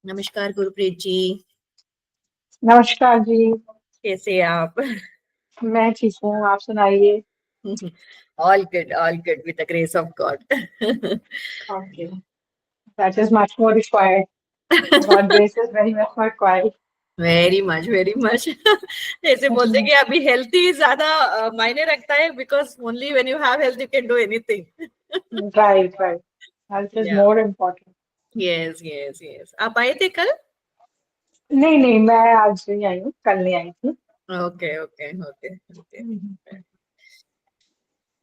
नमस्कार गुरप्रीत जी। नमस्कार जी। कैसे हैं आप? मैं ठीक हूँ, आप सुनाइए। All good with the grace of God. Okay, that is much more required. God grace is very much more required. Very much जैसे बोलते हैं कि अभी हेल्थी ज्यादा मायने रखता है, because only when you have health you can do anything. Right. Health is more important. Yes. आप आए थे कल? नहीं, मैं आज नहीं आई हूँ, कल नहीं आई थी। Okay.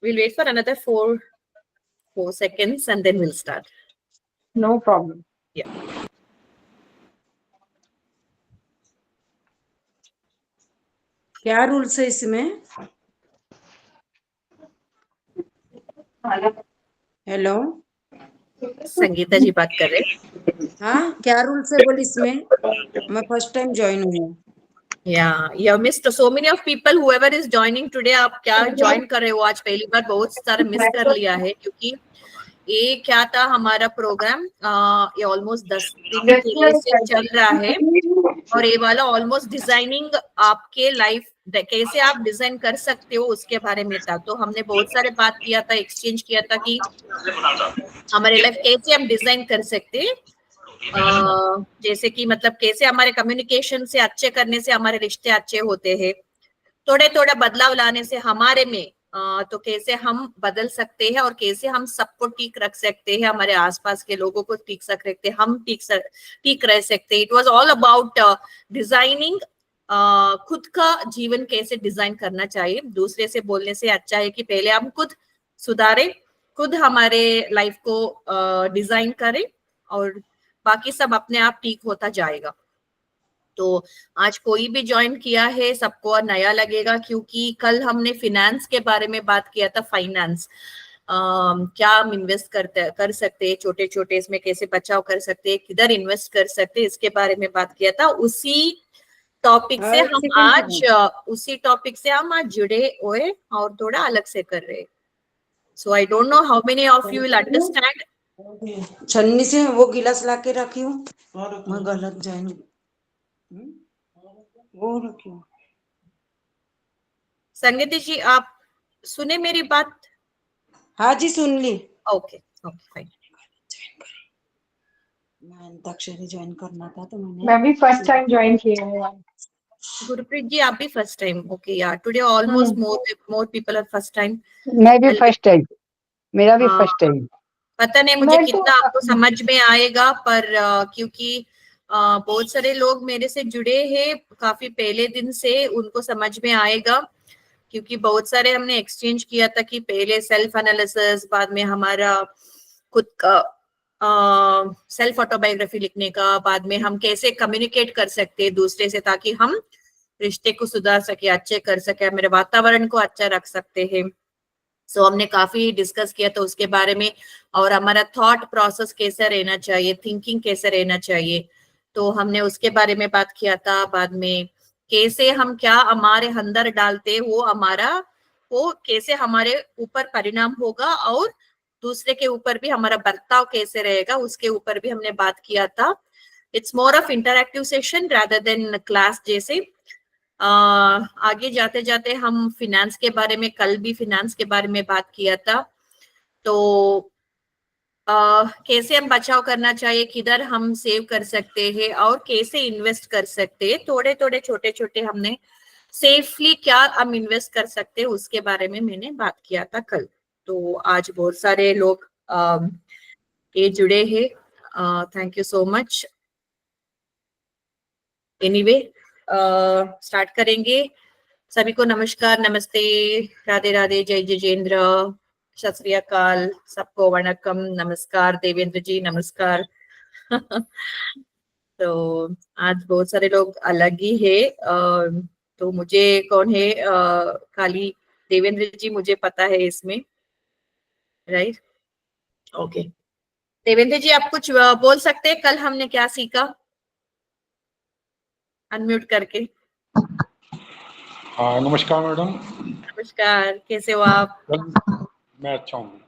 We'll wait for another 4 seconds and then we'll start. No problem. Yeah. क्या रूल्स है इसमें? हेलो, संगीता जी बात कर रहे हैं। हाँ क्या रूल्स है बोल इसमें? मैं फर्स्ट टाइम ज्वाइन हूँ। Yeah, you have missed so many of people. Whoever is joining today, आप क्या ज्वाइन कर रहे हो आज पहली बार? बहुत सारा मिस कर लिया है, क्योंकि ये क्या था हमारा प्रोग्राम, ये ऑलमोस्ट 10 दिन के लिए से चल रहा है, और ये वाला ऑलमोस्ट डिजाइनिंग आपके लाइफ कैसे आप डिजाइन कर सकते हो उसके बारे में था। तो हमने बहुत सारे बात किया था, एक्सचेंज किया था कि हमारे लाइफ कैसे हम डिजाइन कर सकते हैं, जैसे कि मतलब कैसे हमारे कम्युनिकेशन से अच्छे करने से हमारे रिश्ते अच्छे होते हैं, थोड़े थोड़े बदलाव लाने से हमारे में तो कैसे हम बदल सकते हैं और कैसे हम सबको ठीक रख सकते हैं, हमारे आसपास के लोगों को ठीक सकते हैं, हम ठीक रह सकते हैं। It was all about designing, खुद का जीवन कैसे डिजाइन करना चाहिए। दूसरे से बोलने से अच्छा है कि पहले हम खुद सुधारें, खुद हमारे लाइफ को डिजाइन करें, और बाकी सब अपने आप ठीक होता जाएगा। तो आज कोई भी ज्वाइन किया है सबको नया लगेगा, क्योंकि कल हमने फिनेंस के बारे में बात किया था। फाइनेंस क्या हम इन्वेस्ट कर सकते हैं, छोटे छोटे इसमें कैसे बचाव कर सकते हैं, किधर इन्वेस्ट कर सकते हैं, इसके बारे में बात किया था। उसी टॉपिक से हम आज जुड़े हुए और थोड़ा अलग से कर रहे हैं। So I don't know how many of you will understand. छन्नी से वो गिलास लाके रखी हूँ, मैं गलत जाऊँ वो रखी हूँ। संगीता जी आप सुने मेरी बात? हाँ जी सुन ली। Okay fine. मैं अंताक्षरी ज्वाइन करना था तो मैं भी फर्स्ट टाइम ज्वाइन किया है। गुरप्रीत जी आप भी फर्स्ट टाइम? ओके यार, today almost more people are first time. मैं भी फर्स्ट टाइम, मेरा भी फर्स्ट टाइम। पता नहीं मुझे कितना आपको समझ में आएगा, पर क्योंकि बहुत सारे लोग मेरे से जुड़े हैं काफी पहले दिन से, उनको समझ में आएगा, क्योंकि बहुत सारे हमने एक्सचेंज किया था कि पहले सेल्फ एनालिसिस, बाद में हमारा खुद का सेल्फ ऑटोबायोग्राफी लिखने का, बाद में हम कैसे कम्युनिकेट कर सकते हैं दूसरे से ताकि हम रिश्ते को सुधार सके, अच्छे कर सके, मेरे वातावरण को अच्छा रख सकते हैं। सो हमने काफी डिस्कस किया था उसके बारे में, और हमारा थॉट प्रोसेस कैसा रहना चाहिए, थिंकिंग कैसे रहना चाहिए, तो हमने उसके बारे में बात किया था। बाद में कैसे हम क्या हमारे अंदर डालते वो हमारा वो कैसे हमारे ऊपर परिणाम होगा, और दूसरे के ऊपर भी हमारा बर्ताव कैसे रहेगा उसके ऊपर भी हमने बात किया था। It's more of interactive session rather than class जैसे। आगे जाते जाते हम फिनेंस के बारे में, कल भी फिनेंस के बारे में बात किया था। तो कैसे हम बचाव करना चाहिए, किधर हम सेव कर सकते हैं और कैसे इन्वेस्ट कर सकते हैं, थोड़े थोड़े छोटे छोटे हमने सेफली क्या हम इन्वेस्ट कर सकते हैं उसके बारे में मैंने बात किया था कल। तो आज बहुत सारे लोग ये जुड़े हैं, thank you so much. Anyway start करेंगे। सभी को नमस्कार, नमस्ते, राधे राधे, जय जयेंद्र, सत श्री अकाल, सबको वणकम, नमस्कार देवेंद्र जी, नमस्कार। तो आज बहुत सारे लोग अलग ही है, तो मुझे कौन है, खाली देवेंद्र जी मुझे पता है इसमें, राइट? ओके, देवेंद्र जी आप कुछ बोल सकते हैं, कल हमने क्या सीखा? अनम्यूट करके। हाँ नमस्कार मैडम। नमस्कार, कैसे हो आप? मैं अच्छा हूँ।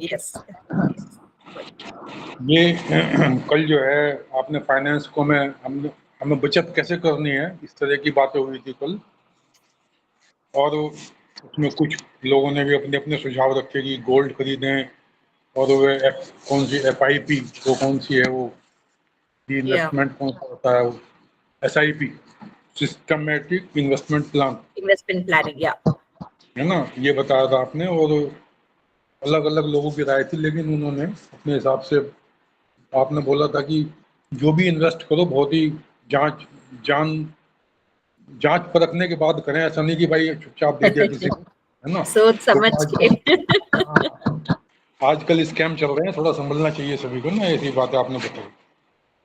यस। ये कल जो है आपने फाइनेंस को में हमें बचत कैसे करनी है इस तरह की बातें हुई थी कल, और उसमें कुछ लोगों ने भी अपने अपने सुझाव रखे कि गोल्ड खरीदें, और वो कौन सी FIP वो कौन सी है, वो इन्वेस्टमेंट कौन सा होता है, वो SIP systematic investment plan, investment planning, या है ना, ये बताया था आपने। और अलग अलग लोगों की राय थी, लेकिन उन्होंने अपने हिसाब से, आपने बोला था कि जो भी इन्वेस्ट करो बहुत ही जांच परखने के बाद करें, ऐसा नहीं कि भाई चुपचाप दे दिया किसी को, है ना। सोच समझ के। आजकल स्कैम चल रहे हैं, थोड़ा संभलना चाहिए सभी को ना, ऐसी बातें आपने बताई।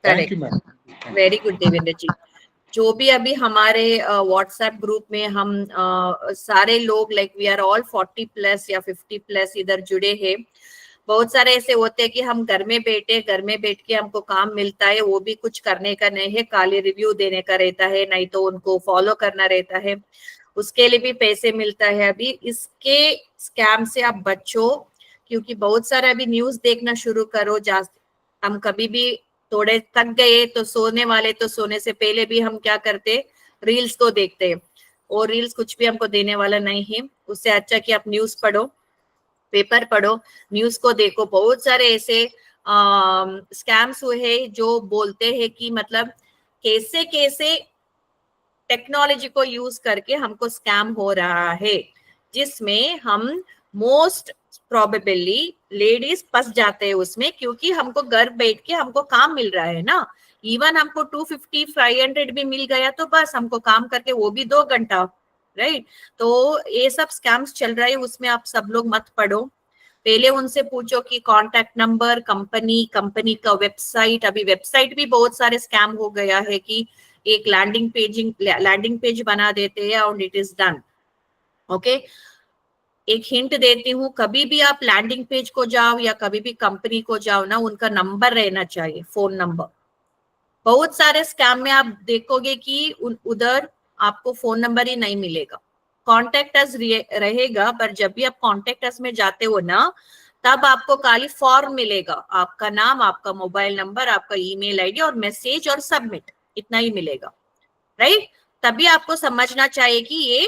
Thank you ma'am. Very good Devendra ji. जो भी अभी हमारे व्हाट्सएप ग्रुप में हम सारे लोग लाइक वी आर ऑल 40+ या 50+ इधर जुड़े हैं। बहुत सारे ऐसे होते हैं कि हम घर में बैठ के हमको काम मिलता है, वो भी कुछ करने का नहीं है, खाली रिव्यू देने का रहता है, नहीं तो उनको फॉलो करना रहता है, उसके लिए भी पैसे मिलता है। अभी इसके स्कैम से आप बचो, क्योंकि बहुत सारे अभी न्यूज देखना शुरू करो। हम कभी भी थोड़े थक गए तो सोने वाले, तो सोने से पहले भी हम क्या करते, रील्स को देखते हैं, और रील्स कुछ भी हमको देने वाला नहीं है। उससे अच्छा कि आप न्यूज पढ़ो, पेपर पढ़ो, न्यूज को देखो। बहुत सारे ऐसे स्कैम्स हुए हैं जो बोलते हैं कि मतलब कैसे कैसे टेक्नोलॉजी को यूज करके हमको स्कैम हो रहा है, जिसमें हम मोस्ट प्रोबेबली लेडीज फंस जाते हैं उसमें, क्योंकि हमको घर बैठ के हमको काम मिल रहा है ना। इवन हमको 250 500 भी मिल गया तो बस हमको काम करके, वो भी 2 घंटा, राइट? तो ये सब स्कैम्स चल रहा है, उसमें आप सब लोग मत पड़ो। पहले उनसे पूछो कि कॉन्टैक्ट नंबर, कंपनी का वेबसाइट। अभी वेबसाइट भी बहुत सारे स्कैम हो गया है कि एक लैंडिंग पेज बना देते हैं और इट इज डन। ओके, एक हिंट देती हूँ, कभी भी आप लैंडिंग पेज को जाओ या कभी भी कंपनी को जाओ ना, उनका नंबर रहना चाहिए, फोन नंबर। बहुत सारे स्कैम में आप देखोगे कि उधर आपको फोन नंबर ही नहीं मिलेगा, कॉन्टेक्ट अस रहेगा, पर जब भी आप कॉन्टेक्ट अस में जाते हो ना, तब आपको खाली फॉर्म मिलेगा, आपका नाम, आपका मोबाइल नंबर, आपका ईमेल आईडी और मैसेज और सबमिट, इतना ही मिलेगा, राइट? तभी आपको समझना चाहिए कि ये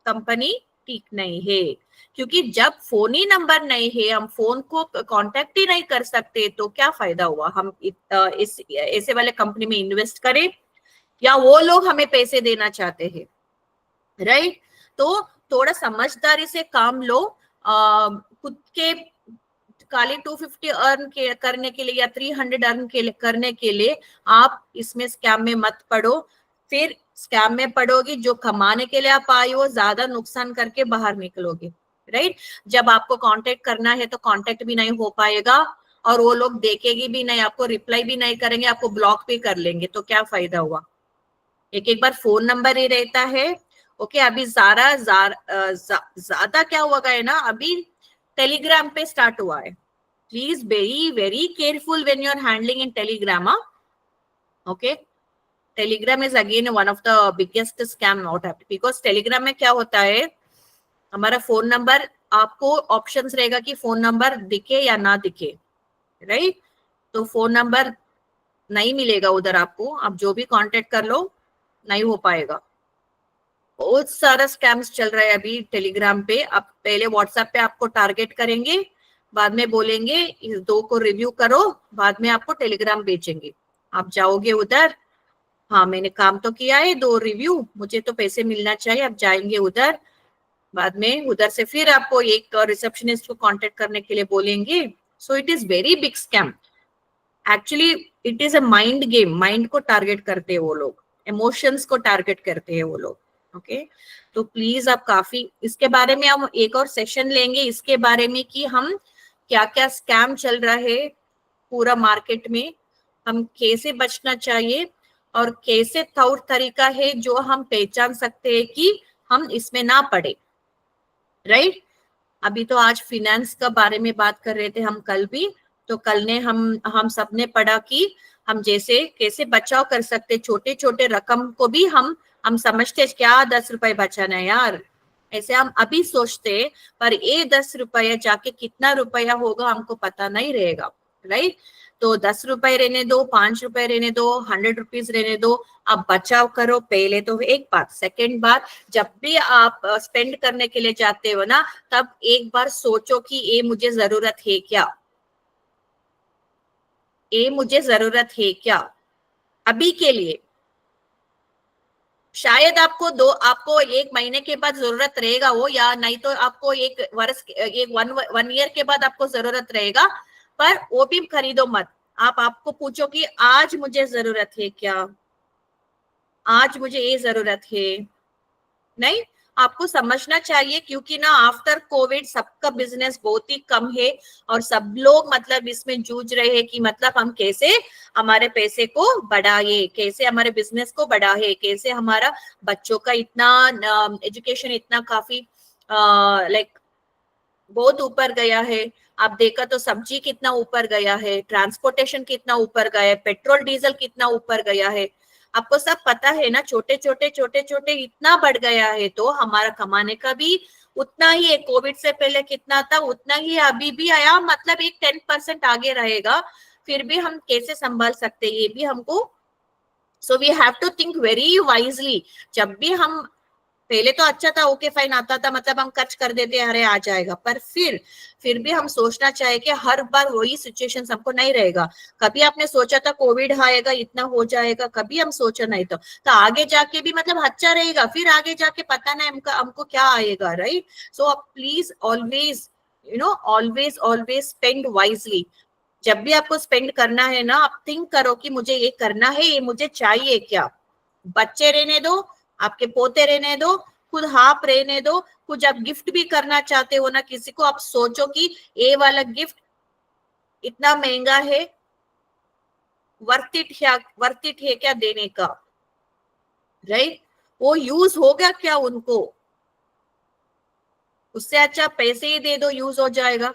कंपनी ठीक नहीं है, क्योंकि जब फोन ही नंबर नहीं है, हम फोन को कांटेक्ट ही नहीं कर सकते, तो क्या फायदा हुआ हम इस ऐसे वाले कंपनी में इन्वेस्ट करें, या वो लोग हमें पैसे देना चाहते हैं, राइट? तो थोड़ा समझदारी से काम लो। खुद के खाली 250 अर्न करने के लिए या 300 अर्न करने के लिए आप इसमें स्कैम में मत पड़ो। फिर स्कैम में पड़ोगी, जो कमाने के लिए आप आए हो, ज्यादा नुकसान करके बाहर निकलोगे, राइट? जब आपको कांटेक्ट करना है तो कांटेक्ट भी नहीं हो पाएगा, और वो लोग देखेगी भी नहीं, आपको रिप्लाई भी नहीं करेंगे, आपको ब्लॉक भी कर लेंगे, तो क्या फायदा हुआ? एक बार फोन नंबर ही रहता है, ओके अभी ज्यादा क्या हुआ है ना, अभी टेलीग्राम पे स्टार्ट हुआ है. Please very very careful when you are handling in Telegram. Okay Telegram is again one of the biggest scam not happen, because Telegram में क्या होता है, हमारा फोन नंबर, आपको ऑप्शंस रहेगा कि फोन नंबर दिखे या ना दिखे, राइट. तो फोन नंबर नहीं मिलेगा उधर आपको, आप जो भी कांटेक्ट कर लो नहीं हो पाएगा. बहुत सारा स्कैम्स चल रहा है अभी टेलीग्राम पे. आप पहले व्हाट्सएप पे आपको टारगेट करेंगे, बाद में बोलेंगे इस 2 को रिव्यू करो, बाद में आपको टेलीग्राम बेचेंगे. आप जाओगे उधर, हाँ मैंने काम तो किया है, 2 रिव्यू, मुझे तो पैसे मिलना चाहिए. आप जाएंगे उधर, बाद में उधर से फिर आपको एक रिसेप्शनिस्ट को कांटेक्ट करने के लिए बोलेंगे. सो it is very big scam. Actually it is a mind game. Mind को टारगेट करते हैं वो लोग, इमोशंस को टारगेट करते हैं वो लोग. ओके तो प्लीज आप काफी इसके बारे में हम एक और सेशन लेंगे, इसके बारे में कि हम क्या क्या स्कैम चल रहा है पूरा मार्केट में, हम कैसे बचना चाहिए और कैसे तौर तरीका है जो हम पहचान सकते हैं कि हम इसमें ना पड़े, राइट. अभी तो आज फिनेंस का बारे में बात कर रहे थे हम कल भी, तो कल ने हम सबने पढ़ा कि हम जैसे कैसे बचाव कर सकते. छोटे छोटे रकम को भी हम समझते क्या 10 रुपए बचाना है यार, ऐसे हम अभी सोचते, पर ये 10 रुपया जाके कितना रुपया होगा हमको पता नहीं रहेगा, राइट. तो 10 रुपए रहने दो, 5 रुपए रहने दो, 100 रुपीज रहने दो, आप बचाव करो पहले. तो एक बात. सेकेंड बात, जब भी आप स्पेंड करने के लिए जाते हो ना, तब एक बार सोचो कि ये मुझे जरूरत है क्या, ये मुझे जरूरत है क्या अभी के लिए. शायद आपको 1 महीने के बाद जरूरत रहेगा वो, या नहीं तो आपको 1 वर्ष, 1 ईयर के बाद आपको जरूरत रहेगा, पर वो भी खरीदो मत. आपको पूछो कि आज मुझे जरूरत है क्या, आज मुझे ये जरूरत है. नहीं, आपको समझना चाहिए, क्योंकि ना आफ्टर कोविड सबका बिजनेस बहुत ही कम है और सब लोग मतलब इसमें जूझ रहे हैं कि मतलब हम कैसे हमारे पैसे को बढ़ाए, कैसे हमारे बिजनेस को बढ़ाए, कैसे हमारा बच्चों का इतना एजुकेशन इतना काफी लाइक बहुत ऊपर गया है. आप देखा तो सब्जी कितना ऊपर गया है, ट्रांसपोर्टेशन कितना ऊपर गया है, पेट्रोल डीजल कितना ऊपर गया है. आपको सब पता है ना, छोटे छोटे इतना बढ़ गया है, तो हमारा कमाने का भी उतना ही है. कोविड से पहले कितना था उतना ही अभी भी आया, मतलब एक 10% आगे रहेगा. फिर भी हम कैसे संभाल सकते हैं ये भी हमको. So we have to think very wisely. जब भी हम पहले तो अच्छा था, ओके फाइन आता था, मतलब हम खर्च कर देते अरे आ जाएगा, पर फिर भी हम सोचना चाहिए कि हर बार वही सिचुएशन हमको नहीं रहेगा. कभी आपने सोचा था कोविड आएगा इतना हो जाएगा, कभी हम सोचा नहीं था, तो आगे जाके भी मतलब अच्छा रहेगा, फिर आगे जाके पता नहीं हमको क्या आएगा, right. So please always always spend wisely. जब भी आपको स्पेंड करना है ना, आप थिंक करो कि मुझे ये करना है, ये मुझे चाहिए क्या. बच्चे रहने दो, आपके पोते रहने दो, खुद हाफ रहने दो, कुछ आप गिफ्ट भी करना चाहते हो ना किसी को, आप सोचो कि ये वाला गिफ्ट इतना महंगा है, वर्थ इट है क्या देने का, राइट. वो यूज होगा क्या उनको, उससे अच्छा पैसे ही दे दो, यूज हो जाएगा.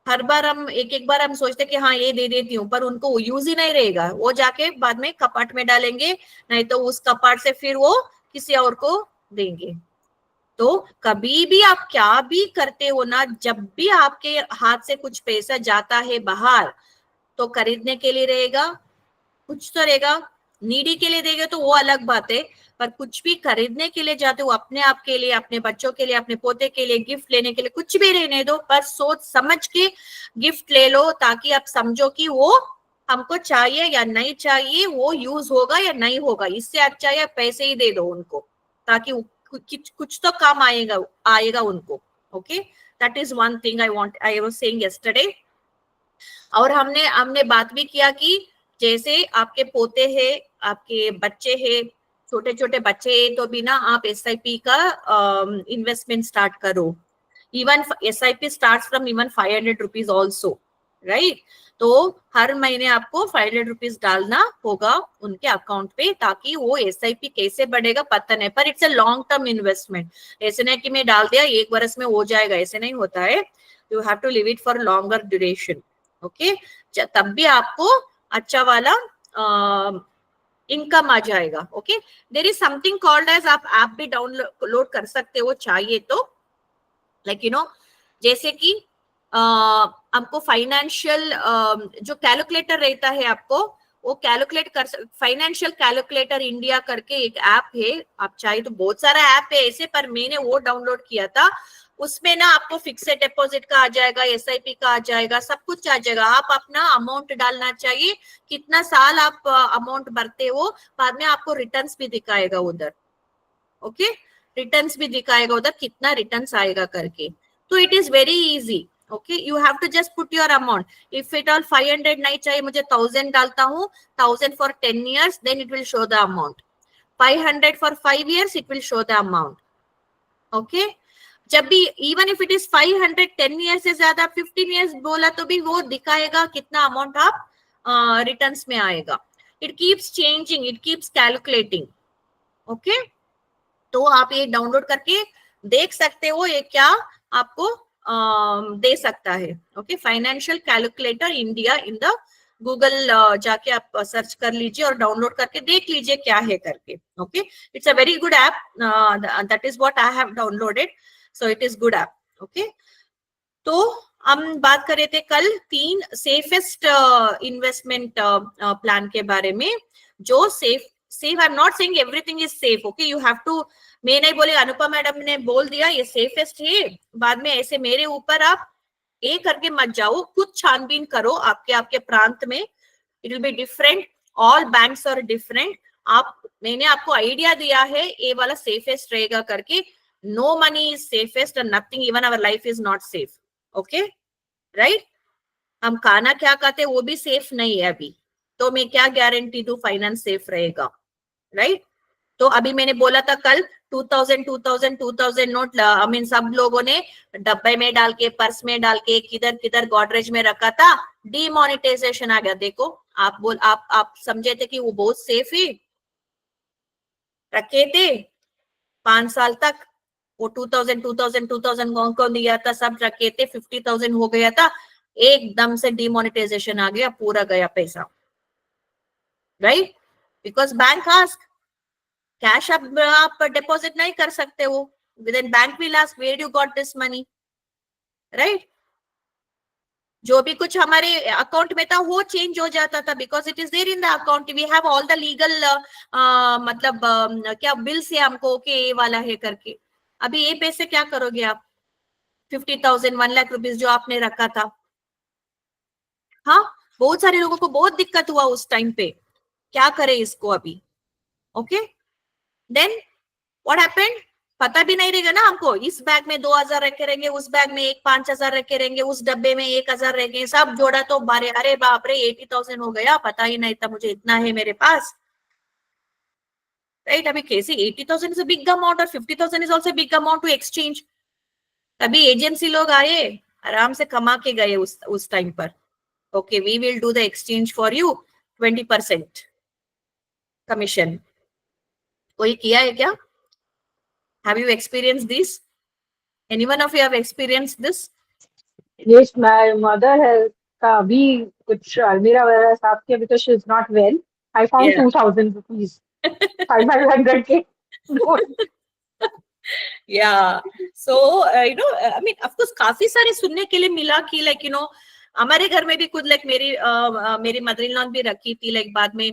हर बार हम एक बार हम सोचते कि हाँ ये दे देती हूँ, पर उनको यूज ही नहीं रहेगा, वो जाके बाद में कपाट में डालेंगे, नहीं तो उस कपाट से फिर वो किसी और को देंगे. तो कभी भी आप क्या भी करते हो ना, जब भी आपके हाथ से कुछ पैसा जाता है बाहर, तो खरीदने के लिए रहेगा, कुछ तो रहेगा, नीडी के लिए देंगे तो वो अलग बात है, पर कुछ भी खरीदने के लिए जाते हो, अपने आप के लिए, अपने बच्चों के लिए, अपने पोते के लिए, गिफ्ट लेने के लिए, कुछ भी रहने दो, पर सोच समझ के गिफ्ट ले लो, ताकि आप समझो कि वो हमको चाहिए या नहीं चाहिए, वो यूज होगा या नहीं होगा. इससे अच्छा है पैसे ही दे दो उनको, ताकि कुछ तो काम आएगा उनको. Okay, that is one thing I was saying yesterday. और हमने बात भी किया कि जैसे आपके पोते हैं, आपके बच्चे हैं, छोटे छोटे बच्चे हैं, तो बिना आप SIP का इन्वेस्टमेंट स्टार्ट करो. Even SIP starts from even 500 rupees also. Right. तो हर महीने आपको 500 रुपीज डालना होगा उनके अकाउंट पे, ताकि वो SIP कैसे बढ़ेगा पता नहीं, पर it's a long term investment. ऐसे नहीं कि मैं डाल दिया 1 वर्ष में हो जाएगा, ऐसे नहीं होता है। You have to live it for longer duration. Okay, तब भी आपको अच्छा वाला इनकम आ जाएगा। Okay, there is something called as, आप ऐप भी डाउनलोड कर सकते हो चाहिए तो, लाइक यू नो, जैसे कि आपको फाइनेंशियल जो कैलकुलेटर रहता है आपको वो कैलकुलेट कर, फाइनेंशियल कैलकुलेटर इंडिया करके एक ऐप है, आप चाहे तो बहुत सारा ऐप है ऐसे, पर मैंने वो डाउनलोड किया था। उसमें ना आपको फिक्सेड डिपॉजिट का आ जाएगा, SIP का आ जाएगा, सब कुछ आ जाएगा। आप अपना अमाउंट डालना चाहिए, कितना साल आप अमाउंट भरते हो, बाद में आपको रिटर्न्स भी दिखाएगा उधर। ओके, रिटर्न्स भी दिखाएगा उधर कितना रिटर्न्स आएगा करके। तो it is very easy. Okay, you have to just put your amount, if it all 500 नहीं चाहिए मुझे, 1000 डालता हूँ, 1000 for 10 years, then it will show the amount. 500 for 5 years, it will show the amount. Okay, जब भी even if it is 500 10 years से ज्यादा 15 years बोला तो भी वो दिखाएगा कितना अमाउंट आप रिटर्न्स में आएगा। It keeps changing, it keeps calculating. Okay, तो आप ये डाउनलोड करके देख सकते हो, ये क्या आपको दे सकता है। Okay, financial calculator India in the Google जाके आप सर्च कर लीजिए और डाउनलोड करके देख लीजिए क्या है करके। Okay, it's a very good app, that is what I have downloaded, so it is good app. Okay, तो हम बात कर रहे थे कल 3 सेफेस्ट इन्वेस्टमेंट प्लान के बारे में, जो safe I am not saying everything is safe. Okay, you have to, मैं नहीं बोले, अनुपमा मैडम ने बोल दिया ये सेफेस्ट है, बाद में ऐसे मेरे ऊपर आप ए करके मत जाओ, खुद छानबीन करो आपके प्रांत में, it will be different, all banks are different. मैंने आपको आइडिया दिया है ये वाला सेफेस्ट रहेगा करके। No money is safest and nothing, even our life is not safe. Okay, right, हम खाना क्या खाते वो भी सेफ नहीं है अभी, तो मैं क्या गारंटी दूं फाइनेंस सेफ रहेगा, राइट। तो अभी मैंने बोला था कल 2000 नोट, आई मीन सब लोगों ने डब्बे में डाल के, पर्स में डाल के, किधर किधर गोदरेज में रखा था, डीमोनेटाइजेशन आ गया। देखो, आप समझे थे कि वो बहुत सेफ है, रखे थे 5 साल तक, वो 2000 कौन दिया था, सब रखे थे, 50,000 हो गया था, एकदम से डीमोनेटाइजेशन आ गया, पूरा गया पैसा, right, because bank ask, cash आप डिपॉजिट नहीं कर सकते हो, with bank will ask where you got this money, right. जो भी कुछ हमारे अकाउंट में था वो चेंज हो जाता था, because it is there in the account, we have all the legal मतलब क्या बिल्स है हमको कि ये वाला है करके। अभी ये पैसे क्या करोगे आप, 50,000 1 लाख रुपीज जो आपने रखा था। हाँ, बहुत सारे लोगों को बहुत दिक्कत हुआ उस टाइम पे, क्या करे इसको अभी। ओके, देन व्हाट हैपेंड, पता भी नहीं रहेगा ना हमको, इस बैग में 2000 रखे रहेंगे, उस बैग में 5,000 रखे रहेंगे, उस डब्बे में 1000 रहेंगे, सब जोड़ा तो बारे, अरे बाप रे 80,000 हो गया, पता ही नहीं था मुझे इतना है मेरे पास, राइट। अभी कैसे 80,000 इज अ बिग अमाउंट और 50,000 is also big amount to exchange. तभी एजेंसी लोग आए, आराम से कमा के गए उस टाइम पर। Okay, we will do the exchange for you, 20% commission. कोई किया है क्या? Have you experienced this? Anyone of you have experienced this? Yes, my mother has का अभी कुछ अलमीरा वगैरह साफ किया because she is not well. I found Yeah. 2,000 rupees, 500 के note. Yeah. So you know, I mean, of course, काफी सारे सुनने के लिए मिला कि like you know, हमारे घर में भी खुद like मेरी मदर इन लॉ भी रखी थी, like बाद में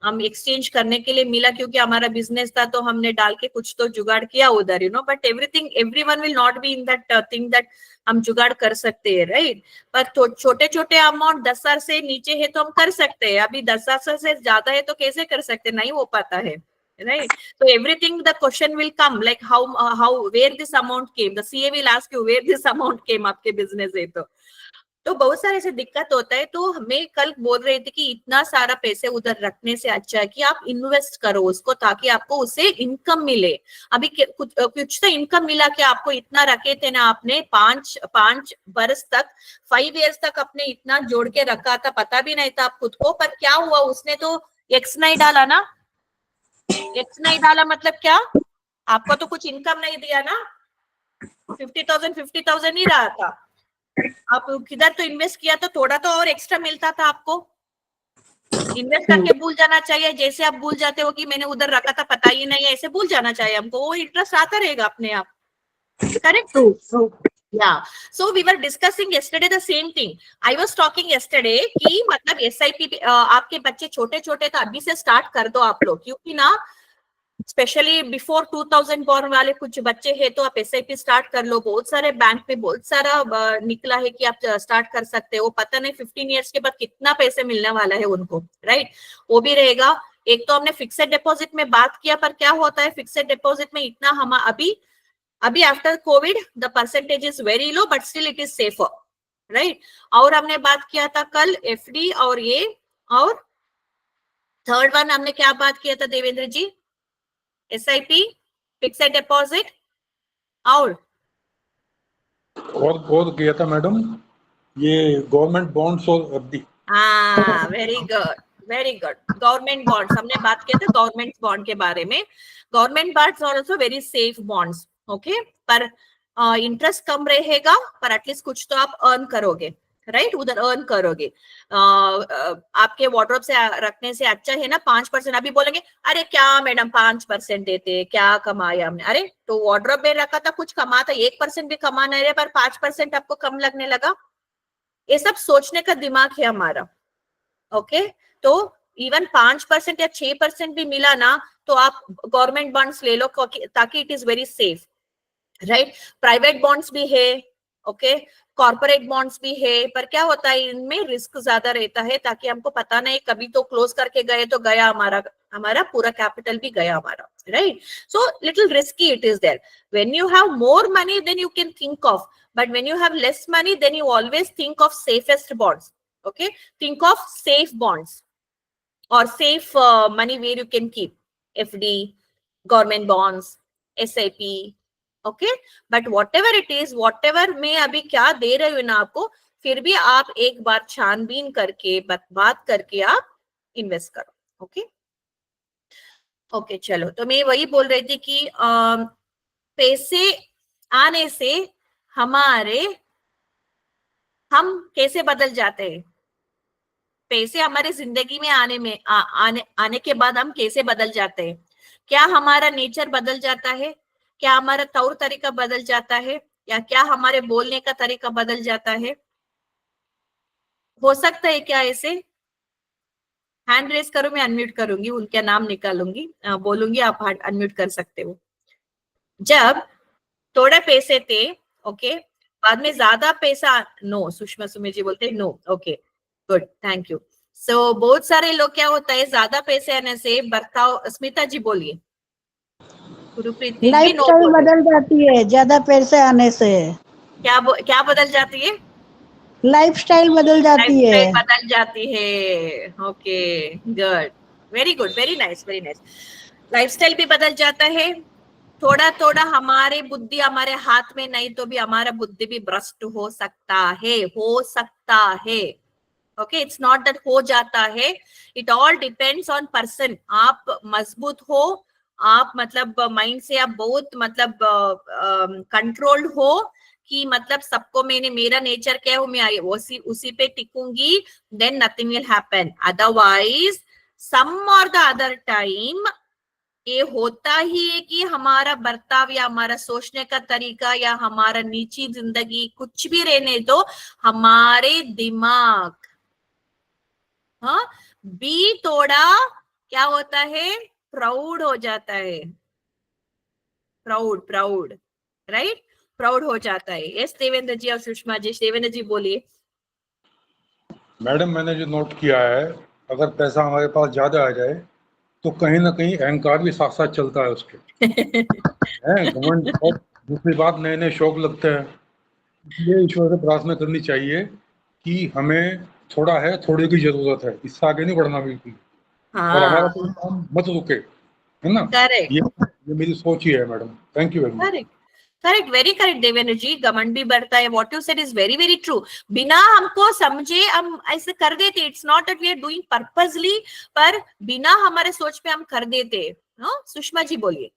हम एक्सचेंज करने के लिए मिला, क्योंकि हमारा बिजनेस था तो हमने डाल के कुछ तो जुगाड़ किया उधर, you know, but everyone will not be in that thing that हम जुगाड़ कर सकते हैं, राइट। पर छोटे छोटे अमाउंट 10,000 से नीचे है तो हम कर सकते हैं, अभी 10,000 से ज्यादा है तो कैसे कर सकते, नहीं हो पाता है, right? So everything, the question will come like how where this amount came, the CA will ask you where this amount came आपके business है तो, तो बहुत सारे ऐसे दिक्कत होता है। तो मैं कल बोल रही थी कि इतना सारा पैसे उधर रखने से अच्छा है कि आप इन्वेस्ट करो उसको, ताकि आपको उससे इनकम मिले। अभी कुछ तो इनकम मिला कि आपको इतना रखे थे ना, आपने पांच बरस तक 5 years तक आपने इतना जोड़ के रखा था, पता भी नहीं था आप खुद को। पर क्या हुआ, उसने तो एक्स नहीं डाला ना। एक्स नहीं डाला मतलब क्या, आपको तो कुछ इनकम नहीं दिया ना। 50,000 ही रहा था, आप किधर तो इन्वेस्ट किया तो थोड़ा तो और एक्स्ट्रा मिलता था आपको। इन्वेस्ट करके भूल जाना चाहिए, जैसे आप भूल जाते हो कि मैंने उधर रखा था पता ही नहीं है, ऐसे भूल जाना चाहिए हमको, वो इंटरेस्ट आता रहेगा अपने आप। Correct. Yeah. So we were discussing yesterday the same thing. I was talking yesterday कि मतलब SIP आपके बच्चे छोटे छोटे तो अभी से स्टार्ट कर दो आप लोग, क्योंकि ना स्पेशली बिफोर 2000 बॉर्न वाले कुछ बच्चे हैं तो आप SIP स्टार्ट कर लो। बहुत सारे बैंक पे बहुत सारा निकला है कि आप स्टार्ट कर सकते हो। पता नहीं 15 years के बाद कितना पैसे मिलने वाला है उनको, राइट। वो भी रहेगा। एक तो हमने फिक्सेड डिपॉजिट में बात किया, पर क्या होता है फिक्सेड डिपॉजिट में इतना हम अभी after Covid the percentage is very low, but still it is safer, right. और हमने बात किया था कल FD और ये, और थर्ड वन हमने क्या बात किया था Devendra ji, SIP, fixed deposit और किया था मैडम ये गवर्नमेंट बॉन्ड्स और FD। हाँ, very good very good. Government bonds हमने बात किया था, गवर्नमेंट बॉन्ड के बारे में। Government bonds are also very safe bonds, okay. पर इंटरेस्ट कम रहेगा, पर एटलीस्ट कुछ तो आप अर्न करोगे, राइट, उधर अर्न करोगे। आपके वार्डरोब से रखने से अच्छा है ना 5%। अभी बोलेंगे अरे क्या मैडम 5% देते, क्या कमाया हमने। अरे तो वार्डरोब में रखा था, कुछ कमाता, 1% भी कमा नहीं रहे, पर 5% आपको कम लगने लगा। ये सब सोचने का दिमाग है हमारा, ओके। तो इवन 5% या 6% भी मिला ना तो आप गवर्नमेंट बॉन्ड्स ले लो, ताकि it is very safe, right. Private bonds भी है, ओके, कॉर्पोरेट बॉन्ड्स भी है, पर क्या होता है इनमें रिस्क ज्यादा रहता है, ताकि हमको पता नहीं कभी तो क्लोज करके गए तो गया हमारा पूरा कैपिटल भी गया हमारा, right. So little risky it is there. When you have more money than you can think of, but when you have less money then you always think of safest bonds, okay. Think of safe bonds or safe money where you can keep FD, government bonds, SIP, okay. But whatever it is, whatever मैं अभी क्या दे रही हूँ ना आपको, फिर भी आप एक बार छानबीन करके बात करके आप इन्वेस्ट करो, ओके ओके। चलो, तो मैं वही बोल रही थी कि पैसे आने से हम कैसे बदल जाते हैं। पैसे हमारे जिंदगी में आने के बाद हम कैसे बदल जाते हैं। क्या हमारा नेचर बदल जाता है, क्या हमारा तौर तरीका बदल जाता है, या क्या हमारे बोलने का तरीका बदल जाता है। हो सकता है क्या ऐसे? हैंड रेस करो, मैं अनम्यूट करूंगी, उनके नाम निकालूंगी, बोलूंगी, आप अनम्यूट कर सकते हो। जब थोड़े पैसे थे, ओके, बाद में ज्यादा पैसा, नो, सुषमा सुमे जी बोलते नो, okay good, thank you. So बहुत सारे लोग क्या होता है ज्यादा पैसे आने से बर्ताव, स्मिता जी बोलिए। गुरुप्रीत जी भी नो लाइफस्टाइल बदल जाती है ज्यादा पैसे आने से। क्या बदल जाती है? लाइफस्टाइल बदल जाती है। लाइफस्टाइल बदल जाती है, okay good, very good, very nice very nice. Lifestyle भी बदल जाता है। थोड़ा थोड़ा हमारे बुद्धि हमारे हाथ में नहीं तो भी हमारा बुद्धि भी भ्रष्ट हो सकता है, ओके। इट्स नॉट दैट हो जाता है, it all depends on person. आप मजबूत हो, आप मतलब माइंड से आप बहुत मतलब कंट्रोल्ड हो कि मतलब सबको मेरा नेचर क्या है, मैं उसी पे टिकूंगी, then nothing will happen. Otherwise some और द अदर टाइम ये होता ही है कि हमारा बर्ताव या हमारा सोचने का तरीका या हमारा निजी जिंदगी कुछ भी रहने दो, हमारे दिमाग भी थोड़ा क्या होता है, प्राउड हो जाता है, प्राउड राइट, प्राउड हो जाता है। यस देवेंद्र जी और सुषमा जी। देवेंद्र जी बोलिए। मैडम मैंने जो नोट किया है, अगर पैसा हमारे पास ज्यादा आ जाए तो कहीं ना कहीं अहंकार भी साथ साथ चलता है उसके है घमंड। और दूसरी बात, नए नए शौक लगते हैं, इसलिए ईश्वर से प्रार्थना करनी चाहिए कि हमें थोड़ा है, थोड़े की जरूरत है, इससे आगे नहीं बढ़ना बिल्कुल, और हमारा कोई काम मत रुके, है ना। करेक्ट ये मेरी सोच ही है madam. Thank you very much. Correct correct, very correct Devendra ji, घमंड भी बढ़ता है, what you said is very very true. बिना हमको समझे हम ऐसे कर देते, it's not that we are doing purposely, पर बिना हमारे सोच पे हम कर देते। सुषमा जी बोलिए।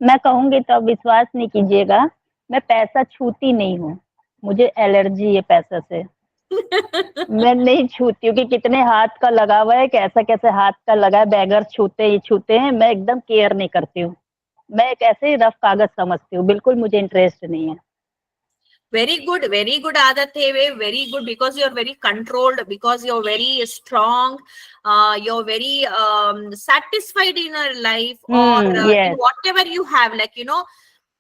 मैं कहूंगी तो अब विश्वास नहीं कीजिएगा, मैं पैसा छूती नहीं हूँ, मुझे एलर्जी है पैसा से। मैं नहीं छूती हूँ कि कितने हाथ का लगा हुआ है, कैसा कैसे हाथ का लगा है, बैगर छूते ही छूते हैं, मैं एकदम केयर नहीं करती हूँ। मैं एक ऐसे ही रफ कागज समझती हूँ, बिल्कुल मुझे इंटरेस्ट नहीं है। वेरी गुड आदत है वे, very good, because you are very controlled, because you are very strong, you are very satisfied in your life, or yes. in whatever you have, like you know,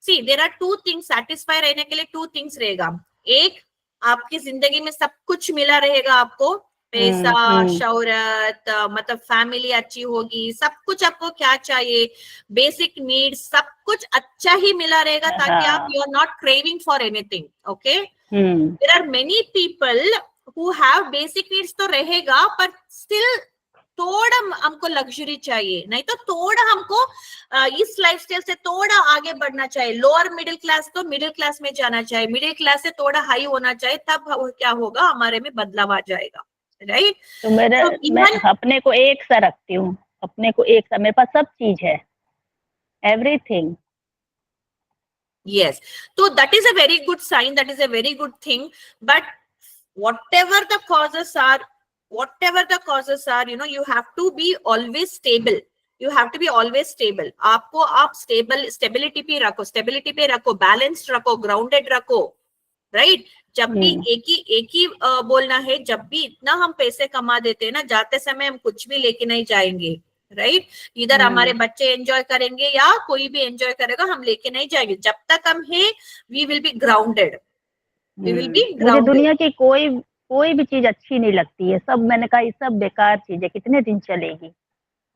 see there are two things, satisfy रहने के लिए two things रहेगा। एक, आपकी जिंदगी में सब कुछ मिला रहेगा आपको, पैसा, शौहरत, मतलब फैमिली अच्छी होगी, सब कुछ आपको क्या चाहिए, बेसिक नीड्स, सब कुछ अच्छा ही मिला रहेगा, ताकि आप you are not craving for anything. Okay, there are many people who have basic needs तो रहेगा, पर स्टिल थोड़ा हमको लग्जरी चाहिए, नहीं तो थोड़ा हमको इस लाइफस्टाइल से थोड़ा आगे बढ़ना चाहिए। लोअर मिडिल क्लास तो मिडिल क्लास में जाना चाहिए, मिडिल क्लास से थोड़ा हाई होना चाहिए, तब क्या होगा, हमारे में बदलाव आ जाएगा, राइट। तो मैं अपने को एक सा रखती हूँ, अपने को एक सा, मेरे पास सब चीज है, everything. Yes, so that is a very good sign, that is a very good thing, but whatever the causes are, you know, you have to be always stable, you have to be always stable। आपको आप stability पे रखो, balanced रखो, grounded रखो, right. जब भी एक ही बोलना है, जब भी इतना हम पैसे कमा देते हैं ना, जाते समय हम कुछ भी लेके नहीं जाएंगे, राइट। इधर हमारे बच्चे एंजॉय करेंगे या कोई भी एंजॉय करेगा, हम लेके नहीं जाएंगे। जब तक हम है, वी विल बी ग्राउंडेड, मुझे दुनिया की कोई भी चीज अच्छी नहीं लगती है, सब मैंने कहा ये सब बेकार चीज है, कितने दिन चलेगी।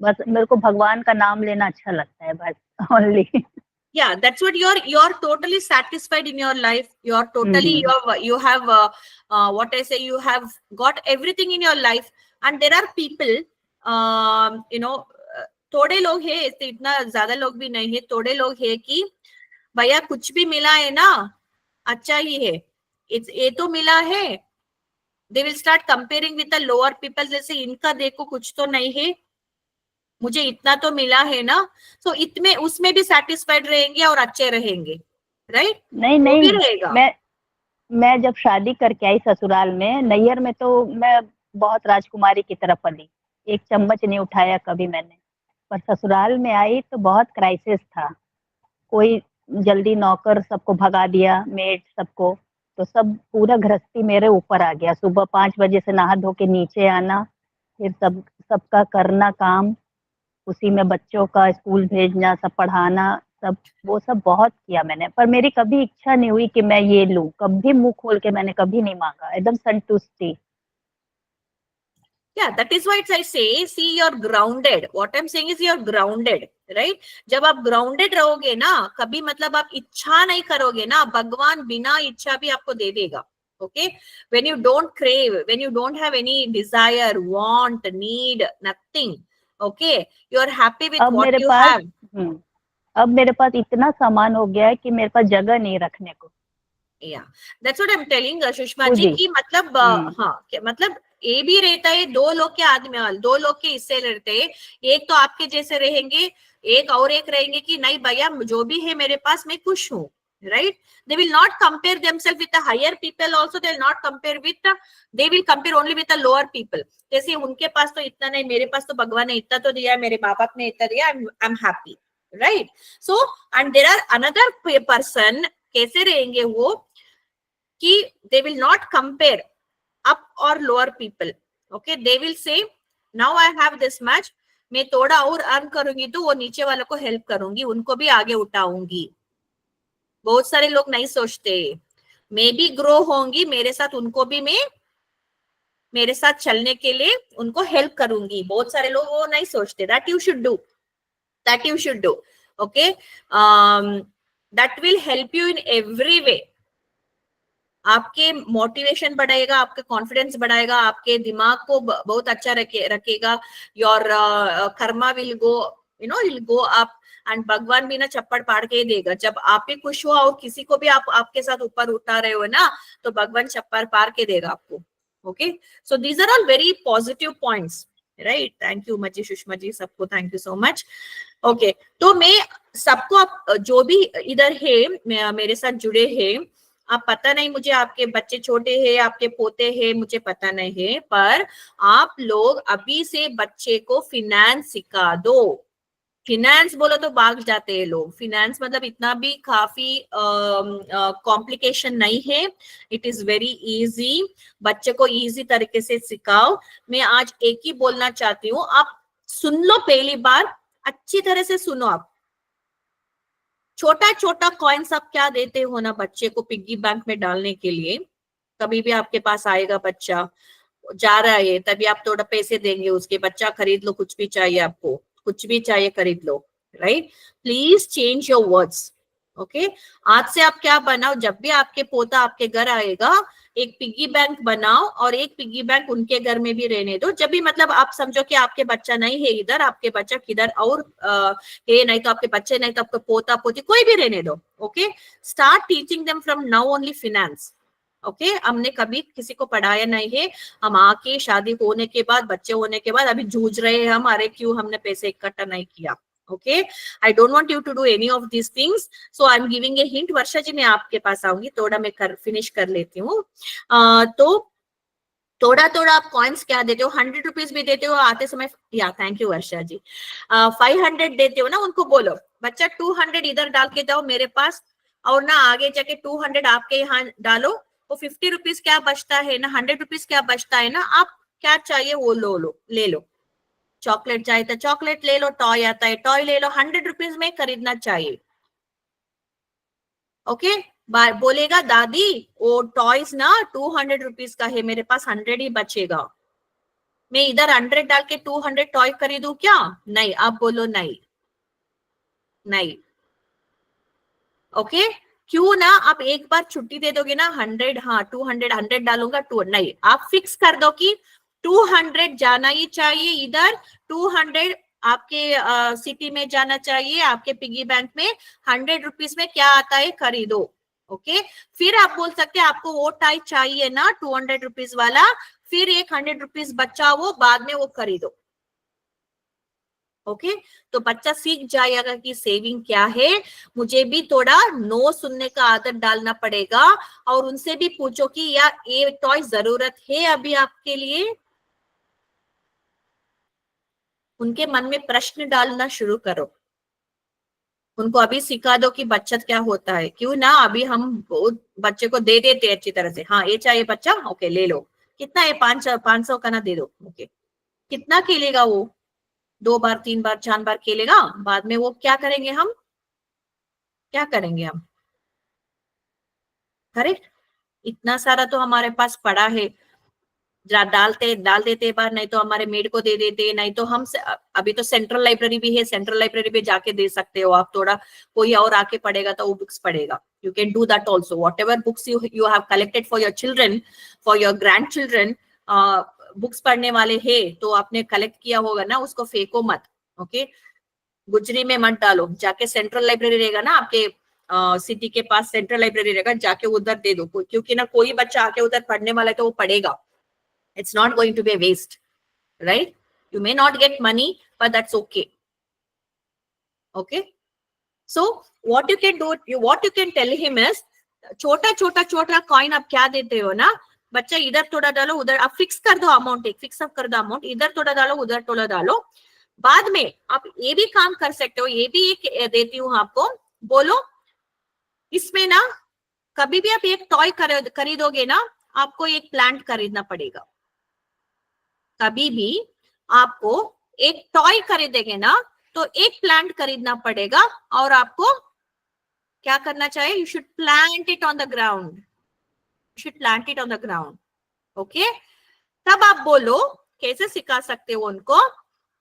बस मेरे को भगवान का नाम लेना अच्छा लगता है, बस, only. Yeah, that's what you're totally satisfied in your life, you're totally you have what I say, you have got everything in your life, and there are people you know, थोड़े लोग है, इतना ज्यादा लोग भी नहीं है, थोड़े लोग है कि भैया कुछ भी मिला है ना, अच्छा ही है, ये तो मिला है, they will start comparing with the lower people, जैसे इनका देखो कुछ तो नहीं है, मुझे इतना तो मिला है ना, तो इतने उसमें भी सेटिस्फाइड रहेंगे और अच्छे रहेंगे, राइट। नहीं रहेगा। मैं जब शादी करके आई ससुराल में, नैयर में तो मैं बहुत राजकुमारी की तरफ पली, एक चम्मच नहीं उठाया कभी मैंने, पर ससुराल में आई तो बहुत क्राइसिस था। कोई जल्दी नौकर सबको भगा दिया, मेड सबको, तो सब पूरा गृहस्थी मेरे ऊपर आ गया। सुबह 5 बजे से नहा धो के नीचे आना, फिर सबका करना काम, उसी में बच्चों का स्कूल भेजना, सब पढ़ाना, सब वो सब बहुत किया मैंने, पर मेरी कभी इच्छा नहीं हुई कि मैं ये लूं, कभी मुंह खोल के मैंने कभी नहीं मांगा, एकदम संतुष्टि। Yeah, that is why I say, see, you're grounded. What I'm saying is you're grounded, right? जब आप grounded रहोगे ना, कभी मतलब आप इच्छा नहीं करोगे ना, भगवान बिना इच्छा भी आपको दे देगा। Okay, when you don't crave, when you don't have any desire, want, need, nothing, okay, you are happy with what you have। अब मेरे पास इतना सामान हो गया है कि मेरे पास जगह नहीं रखने को। Yeah, that's what I'm telling Sushma ji, कि मतलब हाँ, मतलब ये भी रहता है, दो लोग के आदमी, दो लोग के हिस्से रहते हैं, एक तो आपके जैसे रहेंगे, एक और एक रहेंगे कि नहीं भैया जो भी है मेरे पास मैं खुश हूँ, right? They will not compare themselves with the higher people also, they will not compare with the, they will compare only with the lower people। जैसे उनके पास तो इतना नहीं, मेरे पास तो भगवान ने इतना तो दिया, मेरे माँ बाप ने इतना दिया, I'm happy, right? So, and there are another person, कैसे रहेंगे वो, कि they will not compare up or lower people, okay, they will say now I have this much, मैं थोड़ा और अर्न करूंगी तो वो नीचे वालों को हेल्प करूंगी, उनको भी आगे उठाऊंगी। बहुत सारे लोग नहीं सोचते, मैं भी ग्रो होंगी, मेरे साथ उनको भी मैं, मेरे साथ चलने के लिए उनको हेल्प करूंगी। बहुत सारे लोग वो नहीं सोचते। that you should do, that you should do, okay, that will help you in every way, आपके मोटिवेशन बढ़ाएगा, आपका कॉन्फिडेंस बढ़ाएगा, आपके दिमाग को बहुत अच्छा रखेगा। Your Karma will go, you know, will go up. And भगवान भी ना चप्पड़ पाड़ के ही देगा। जब आप भी खुश हो और किसी को भी आप आपके साथ ऊपर उठा रहे हो ना, तो भगवान चप्पड़ पाड़ के देगा आपको। Okay, so these are all very positive points, right. Thank you मजी, सुषमा जी, सबको thank you so much. Okay, तो मैं सबको, आप जो भी इधर है मेरे साथ जुड़े हैं, आप पता नहीं मुझे, आपके बच्चे छोटे हैं, आपके पोते हैं, मुझे पता नहीं है, पर आप लोग अभी से बच्चे को फिनेंस सिखा दो। फिनेंस बोलो तो भाग जाते हैं लोग। फिनेंस मतलब इतना भी काफी कॉम्प्लिकेशन नहीं है, इट इज वेरी इजी। बच्चे को इजी तरीके से सिखाओ। मैं आज एक ही बोलना चाहती हूँ, आप सुन लो, पहली बार अच्छी तरह से सुनो। आप छोटा छोटा कॉइन्स आप क्या देते हो ना बच्चे को पिग्गी बैंक में डालने के लिए। कभी भी आपके पास आएगा बच्चा, जा रहा है, तभी आप थोड़ा पैसे देंगे उसके, बच्चा खरीद लो, कुछ भी चाहिए आपको, कुछ भी चाहिए खरीद लो, right. Please change your words. Okay, आज से आप क्या बनाओ, जब भी आपके पोता आपके घर आएगा, एक पिग्गी बैंक बनाओ और एक पिग्गी बैंक उनके घर में भी रहने दो। जब भी मतलब आप समझो कि आपके बच्चा नहीं है इधर, आपके बच्चा किधर और है, नहीं तो आपके बच्चे, नहीं तो आपका पोता पोती, कोई भी रहने दो। Okay, start teaching them from now only finance. Okay, हमने कभी किसी को पढ़ाया नहीं है। हम आके शादी होने के बाद, बच्चे होने के बाद अभी जूझ रहे हैं हम, अरे क्यों हमने पैसे इकट्ठा नहीं किया। Okay, I don't want you to do any of this things, so I am giving a hint. Varsha ji, मैं आपके पास आऊंगी, थोड़ा मैं फिनिश कर लेती हूँ। तो थोड़ा थोड़ा आप कॉइन्स क्या देते हो, 100 रुपीज भी देते हो आते समय, या थैंक यू वर्षा जी, 500 देते हो ना, उनको बोलो बच्चा 200 इधर डाल के जाओ मेरे पास, और ना आगे जाके 200 आपके यहाँ डालो, वो 50 रुपीज क्या बचता है ना, 100 रुपीज क्या बचता है ना, आप क्या चाहिए वो ले लो। चॉकलेट चाहिए तो चॉकलेट ले लो, टॉय आता है टॉय ले लो, 100 रुपीज में खरीदना चाहिए। ओके, बोलेगा दादी वो टॉयज ना 200 रुपीज का है, मेरे पास 100 ही बचेगा, मैं इधर 100 डाल के 200 टॉय खरीदूं क्या? नहीं, आप बोलो नहीं, नहीं। ओके, क्यों ना, आप एक बार छुट्टी दे दोगे ना, 100, हाँ 200, 100 डालूंगा, 2 नहीं, आप फिक्स कर दो कि 200 जाना ही चाहिए इधर, 200 आपके सिटी में जाना चाहिए, आपके पिगी बैंक में 100 रुपीज में क्या आता है खरीदो। ओके, फिर आप बोल सकते हैं आपको वो टाई चाहिए ना 200 रुपीज वाला, फिर एक 100 रुपीज बचा वो बाद में वो खरीदो। ओके, तो बच्चा सीख जाएगा कि सेविंग क्या है। मुझे भी थोड़ा नो सुनने का आदत डालना पड़ेगा, और उनसे भी पूछो कि यार ये टॉय जरूरत है अभी आपके लिए। उनके मन में प्रश्न डालना शुरू करो, उनको अभी सिखा दो कि बचत क्या होता है। क्यों ना अभी हम बच्चे को दे देते अच्छी तरह से, हाँ ये चाहिए बच्चा, ओके ले लो, कितना है 500 का ना, दे दो। ओके, कितना खेलेगा वो, 2 बार 3 बार 4 बार खेलेगा, बाद में वो क्या करेंगे हम, क्या करेंगे हम, करेक्ट। इतना सारा तो हमारे पास पड़ा है, डाल देते बार, नहीं तो हमारे मेड को दे देते, नहीं तो हम अभी तो सेंट्रल लाइब्रेरी भी है, सेंट्रल लाइब्रेरी पे जाके दे सकते हो आप, थोड़ा कोई और आके पढ़ेगा तो वो बुक्स पढ़ेगा, you can do that also. What ever books you have collected for your children, for your grand children, books पढ़ने वाले है तो आपने कलेक्ट किया होगा ना, उसको फेंको मत। ओके, गुजरी में मत डालो, जाके सेंट्रल लाइब्रेरी रहेगा ना आपके सिटी के पास, सेंट्रल लाइब्रेरी रहेगा, जाके उधर दे दो, क्योंकि ना कोई बच्चा आके उधर पढ़ने वाला है तो वो पढ़ेगा। It's not going to be a waste, right? You may not get money, but that's okay. Okay, so what you can do, what you can tell him is, छोटा कॉइन आप क्या देते हो ना, बच्चा इधर थोड़ा डालो, उधर आप फिक्स कर दो अमाउंट, एक फिक्स अप कर दो अमाउंट, इधर थोड़ा डालो उधर थोड़ा डालो। बाद में आप ये भी काम कर सकते हो, ये भी एक देती हूँ आपको, बोलो इसमें ना कभी भी आप एक टॉय खरीदोगे ना, आपको एक प्लांट खरीदना पड़ेगा। कभी भी आपको एक टॉय खरीदेंगे ना तो एक प्लांट खरीदना पड़ेगा, और आपको क्या करना चाहिए, you should plant it on the ground, you should plant it on the ground. Okay, तब आप बोलो कैसे सिखा सकते हो उनको।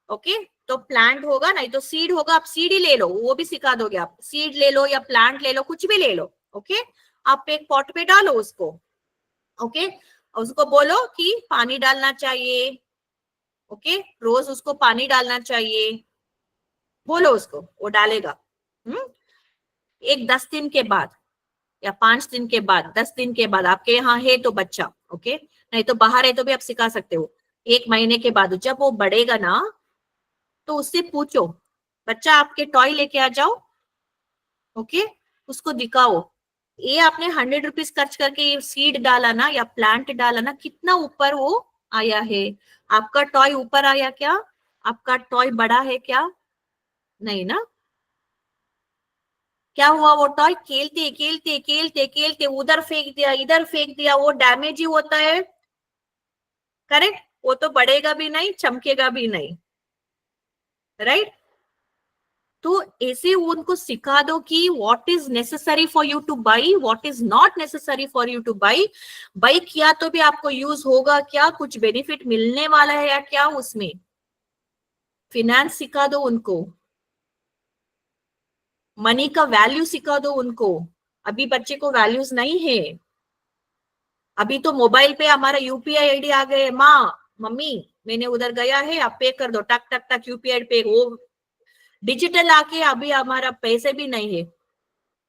ओके, तो प्लांट होगा, नहीं तो सीड होगा, आप सीड ही ले लो, वो भी सिखा दोगे आप, सीड ले लो या प्लांट ले लो, कुछ भी ले लो। ओके, आप एक पॉट पे डालो उसको, ओके, उसको बोलो कि पानी डालना चाहिए, ओके, रोज उसको पानी डालना चाहिए, बोलो उसको, वो डालेगा। एक 10 दिन के बाद या 5 दिन के बाद, 10 दिन के बाद आपके यहाँ है तो बच्चा, ओके, नहीं तो बाहर है तो भी आप सिखा सकते हो। 1 महीने के बाद जब वो बढ़ेगा ना, तो उससे पूछो, बच्चा आपके टॉय लेके आ जाओ, ओके, उसको दिखाओ, ये आपने 100 रुपीज खर्च करके ये सीड डाला ना या प्लांट डाला ना, कितना ऊपर वो आया है। आपका टॉय ऊपर आया क्या? आपका टॉय बड़ा है क्या? नहीं ना। क्या हुआ? वो टॉय खेलते खेलते खेलते खेलते उधर फेंक दिया, इधर फेंक दिया, वो डैमेज ही होता है, करेक्ट? वो तो बढ़ेगा भी नहीं, चमकेगा भी नहीं, राइट? तो ऐसे उनको सिखा दो कि what is necessary for you two by, what is not necessary for you two by. By किया तो भी आपको यूज होगा क्या, कुछ बेनिफिट मिलने वाला है या क्या उसमें। फिनेंस सिखा दो उनको, मनी का वैल्यू सिखा दो उनको। अभी बच्चे को वैल्यूज नहीं है। अभी तो मोबाइल पे हमारा यूपीआई आईडी आ गए, माँ मम्मी मैंने उधर गया है, आप पे कर दो, टक टक टक यूपीआई पे, वो डिजिटल आके अभी हमारा पैसे भी नहीं है।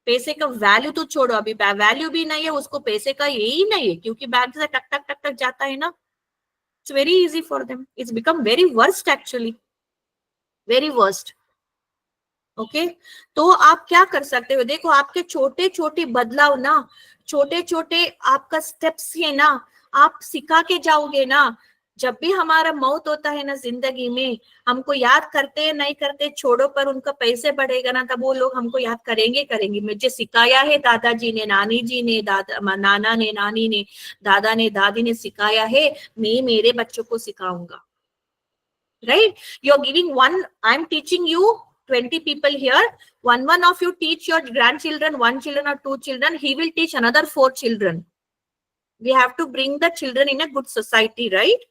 पैसे का वैल्यू तो छोड़ो, अभी वैल्यू भी नहीं है उसको, पैसे का यही नहीं है, क्योंकि बैंक से टक टक टक टक जाता है ना। It's very easy for them, it's become very worst, actually very worst. Okay, तो आप क्या कर सकते हो, देखो आपके छोटे छोटे बदलाव ना, छोटे छोटे आपका स्टेप्स है ना, आप सिखा के जाओगे ना। जब भी हमारा मौत होता है ना जिंदगी में, हमको याद करते हैं नहीं करते छोड़ो, पर उनका पैसे बढ़ेगा ना, तब वो लोग हमको याद करेंगे करेंगे। मुझे सिखाया है दादाजी ने, नानी जी ने, नाना ने, नानी ने, दादा ने, दादी ने सिखाया है, मैं मेरे बच्चों को सिखाऊंगा, right? You are giving one, I am teaching you 20 people here, one of you teach your grandchildren, 1 children or 2 children, he will teach another 4 children. We have to bring the children in a good society, right?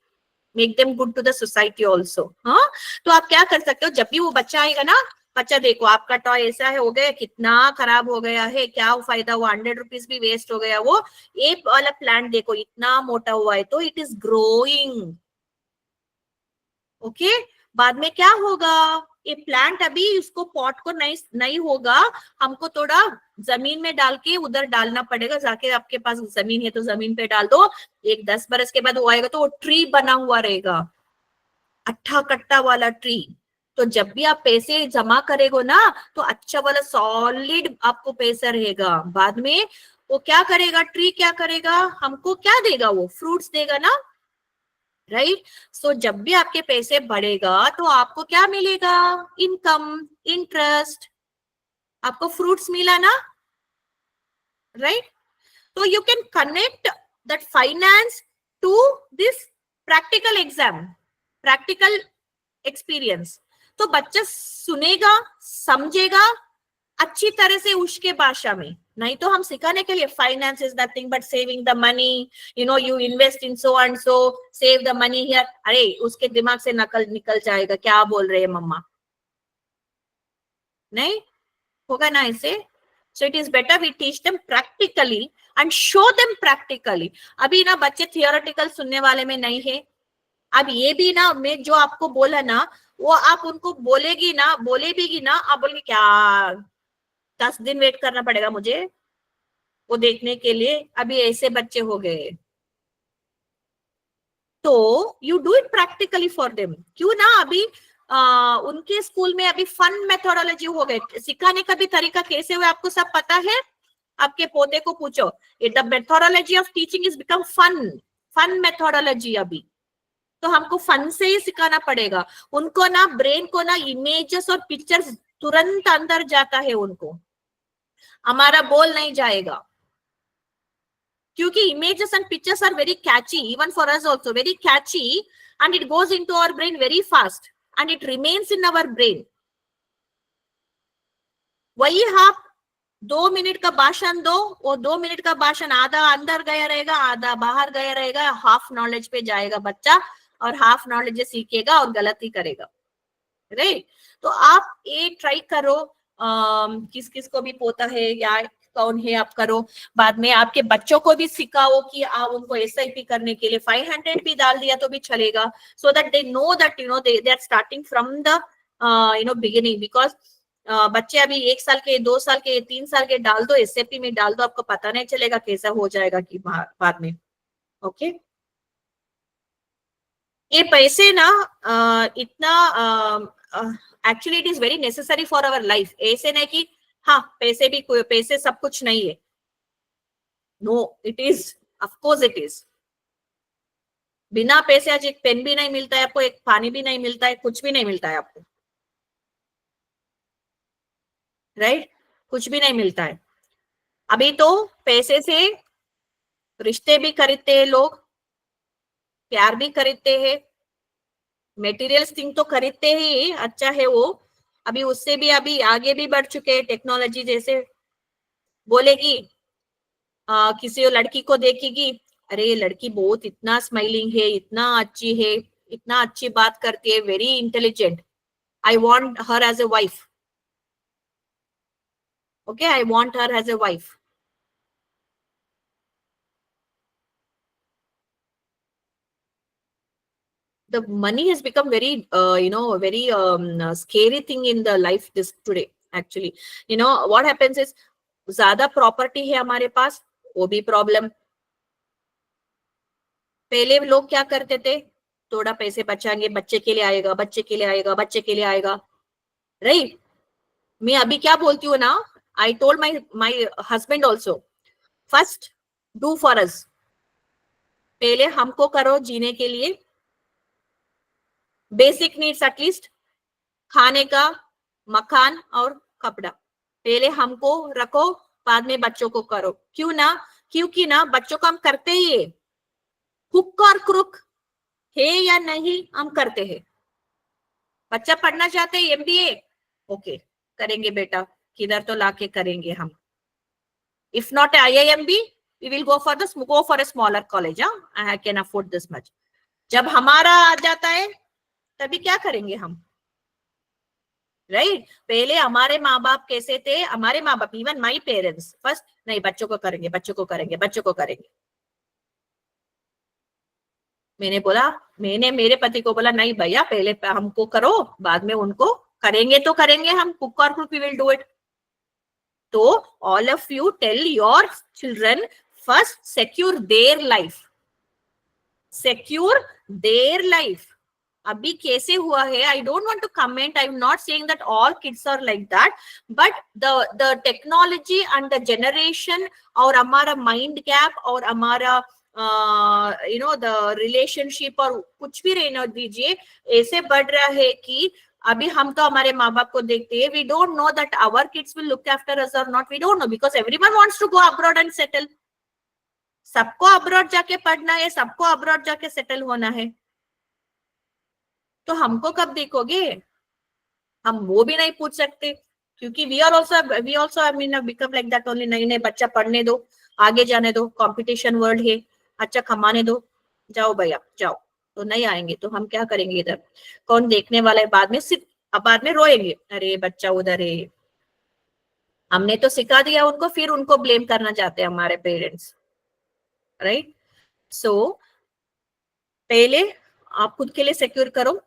Make them good to the society also. हाँ, तो आप क्या कर सकते हो, जब भी वो बच्चा आएगा ना, बच्चा देखो आपका टॉय ऐसा है हो गया, कितना खराब हो गया है, क्या फायदा हुआ, 100 रुपीज भी वेस्ट हो गया। वो एक वाला प्लांट देखो इतना मोटा हुआ है, तो इट इज ग्रोइंग, ओके। बाद में क्या होगा, ये प्लांट अभी उसको पॉट को नहीं होगा, हमको थोड़ा जमीन में डाल के उधर डालना पड़ेगा, जाके आपके पास जमीन है तो जमीन पे डाल दो। एक 10 बरस के बाद वो आएगा तो वो ट्री बना हुआ रहेगा, अट्ठा कट्टा वाला ट्री। तो जब भी आप पैसे जमा करेगो ना, तो अच्छा वाला सॉलिड आपको पैसा रहेगा। बाद में वो क्या करेगा, ट्री क्या करेगा, हमको क्या देगा, वो फ्रूट्स देगा ना, राइट? सो जब भी आपके पैसे बढ़ेगा तो आपको क्या मिलेगा, इनकम, इंटरेस्ट, आपको फ्रूट्स मिला ना, राइट? तो you can connect that finance to this practical exam, practical experience. तो बच्चा सुनेगा, समझेगा अच्छी तरह से उसके भाषा में। नहीं तो हम सिखाने के लिए finance is nothing but saving the money, you know, you invest in so and so, save the money here. अरे उसके दिमाग से निकल जाएगा, क्या बोल रहे हैं मम्मा, नहीं होगा ना ऐसे। So it is better we teach them practically and show them practically. अभी ना बच्चे थियोरेटिकल सुनने वाले में नहीं है। अब ये भी ना, मैं जो आपको बोला ना, वो आप उनको बोलेगी ना, बोले भी ना, आप बोलेंगे क्या 10 दिन वेट करना पड़ेगा मुझे वो देखने के लिए, अभी ऐसे बच्चे हो गए। तो you do it practically for them. क्यों ना अभी उनके स्कूल में अभी फन मेथोडोलॉजी हो गए, सिखाने का भी तरीका कैसे हुए आपको सब पता है। आपके पोते को पूछो, the methodology of teaching is become fun methodology. अभी तो हमको फन से ही सिखाना पड़ेगा उनको ना, ब्रेन को ना इमेजेस और पिक्चर्स तुरंत अंदर जाता है उनको, हमारा बोल नहीं जाएगा, क्योंकि images and pictures are very catchy, even for us also very catchy, and it goes into our brain very fast and it remains in our brain. वही आप 2 मिनट का भाषण दो, वो 2 मिनट का भाषण आधा अंदर गया रहेगा, आधा बाहर गया रहेगा, हाफ नॉलेज पे जाएगा बच्चा और हाफ नॉलेज सीखेगा और गलती करेगा, राइट? तो आप ये ट्राई करो, किस किस को भी पोता है या कौन है आप करो। बाद में आपके बच्चों को भी सिखाओ कि आप उनको SIP करने के लिए 500 भी डाल दिया तो भी चलेगा, so that they know that they are starting from the beginning, because बच्चे अभी 1 साल के, 2 साल के, 3 साल के डाल दो SIP में डाल दो, आपको पता नहीं चलेगा कैसा हो जाएगा कि बाद में। ओके, ये पैसे ना इतना actually it is very necessary for our life. ऐसे नहीं कि हाँ पैसे सब कुछ नहीं है, no it is, of course it is. बिना पैसे आज एक पेन भी नहीं मिलता है आपको, एक पानी भी नहीं मिलता है, कुछ भी नहीं मिलता है आपको, राइट? कुछ भी नहीं मिलता है। अभी तो पैसे से रिश्ते भी खरीदते हैं लोग, प्यार भी खरीदते हैं, मेटीरियल्स थिंग तो खरीदते ही, अच्छा है वो। अभी उससे भी अभी आगे भी बढ़ चुके हैं टेक्नोलॉजी। जैसे बोलेगी किसी लड़की को देखेगी, अरे ये लड़की बहुत इतना स्माइलिंग है, इतना अच्छी है, इतना अच्छी बात करती है, very intelligent, I want her as a wife. Okay, I want her as a wife. The money has become very very scary thing in the life this today actually. What happens is, ज्यादा property है हमारे पास, वो भी problem. पहले लोग क्या करते थे, थोड़ा पैसे बचाएंगे, बच्चे के लिए आएगा, बच्चे के लिए आएगा, बच्चे के लिए आएगा, राइट? मैं अभी क्या बोलती हूँ ना, I told my husband also, first do for us, पहले हमको करो जीने के लिए बेसिक नीड्स, एटलीस्ट खाने का, मकान और कपड़ा, पहले हमको रखो, बाद में बच्चों को करो। क्यों ना, क्योंकि ना बच्चों को हम करते ही है, हुक और क्रुक है या नहीं हम करते हैं। बच्चा पढ़ना चाहते हैं MBA, ओके करेंगे बेटा, किधर तो लाके करेंगे हम। If not IIMB, we will go for a smaller college. I can afford this much. जब हमारा आ जाता है तभी क्या करेंगे हम, राइट? पहले हमारे माँ बाप कैसे थे, हमारे माँ बाप, इवन माई पेरेंट्स, फर्स्ट नहीं बच्चों को करेंगे, बच्चों को करेंगे, बच्चों को करेंगे। मैंने मेरे पति को बोला, नहीं भैया पहले हमको करो, बाद में उनको करेंगे तो करेंगे हम, कुक और cook we will do it. तो all of you tell your children, first secure their life, secure their life. अभी कैसे हुआ है, I don't want to comment, I am not saying that all kids are like that, but the technology and the generation और हमारा mind gap और हमारा the relationship और कुछ भी रहने दीजिए, ऐसे बढ़ रहा है कि अभी हम तो हमारे माँ बाप को देखते हैं, we don't know that our kids will look after us और not, we don't know, because everyone wants to go abroad and settle. सबको अब्रॉड जाके पढ़ना है, सबको अब्रॉड जाके सेटल होना है, तो हमको कब देखोगे? हम वो भी नहीं पूछ सकते, क्योंकि we also I mean become like that only. नहीं बच्चा पढ़ने दो, आगे जाने दो, कंपटीशन वर्ल्ड है, अच्छा कमाने दो, जाओ भैया जाओ, तो नहीं आएंगे तो हम क्या करेंगे? इधर कौन देखने वाला है? बाद में रोएंगे, अरे बच्चा उधर है, हमने तो सिखा दिया उनको, फिर उनको ब्लेम करना चाहते हैं हमारे पेरेंट्स, राइट? सो पहले आप खुद के लिए सिक्योर करो,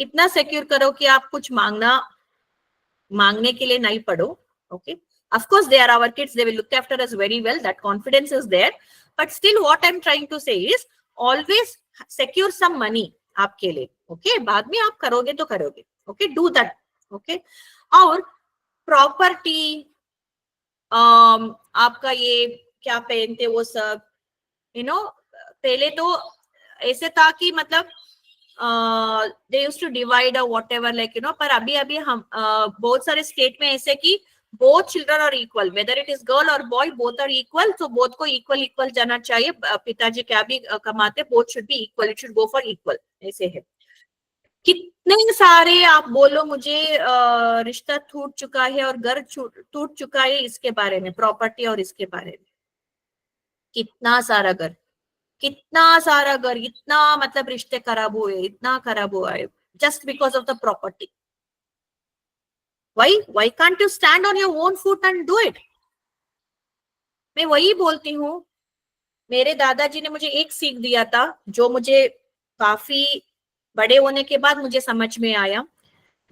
इतना सिक्योर करो कि आप कुछ मांगने के लिए नहीं पड़ो। Okay, of course they are our kids, they will look after us very well, that confidence is there, but still what I'm trying to say is always secure some money आपके लिए। ओके, बाद में आप करोगे तो करोगे, okay, do that. Okay, और property आपका ये क्या पहनते वो सब, पहले तो ऐसे था कि मतलब they used to divide or whatever, like पर अभी हम बहुत सारे स्टेट में ऐसे कि both children are equal, whether it is girl or boy, both are equal, so both को equal जाना चाहिए। पिताजी क्या भी कमाते, both should be equal, it should go for equal, ऐसे है। कितने सारे आप बोलो मुझे रिश्ता टूट चुका है और घर टूट चुका है इसके बारे में, प्रॉपर्टी और इसके बारे में। कितना सारा घर, इतना मतलब रिश्ते खराब हुए, इतना खराब हुआ है, just because of the property. Why can't you stand on your own foot and do it? मैं वही बोलती हूँ, मेरे दादाजी ने मुझे एक सीख दिया था जो मुझे काफी बड़े होने के बाद मुझे समझ में आया।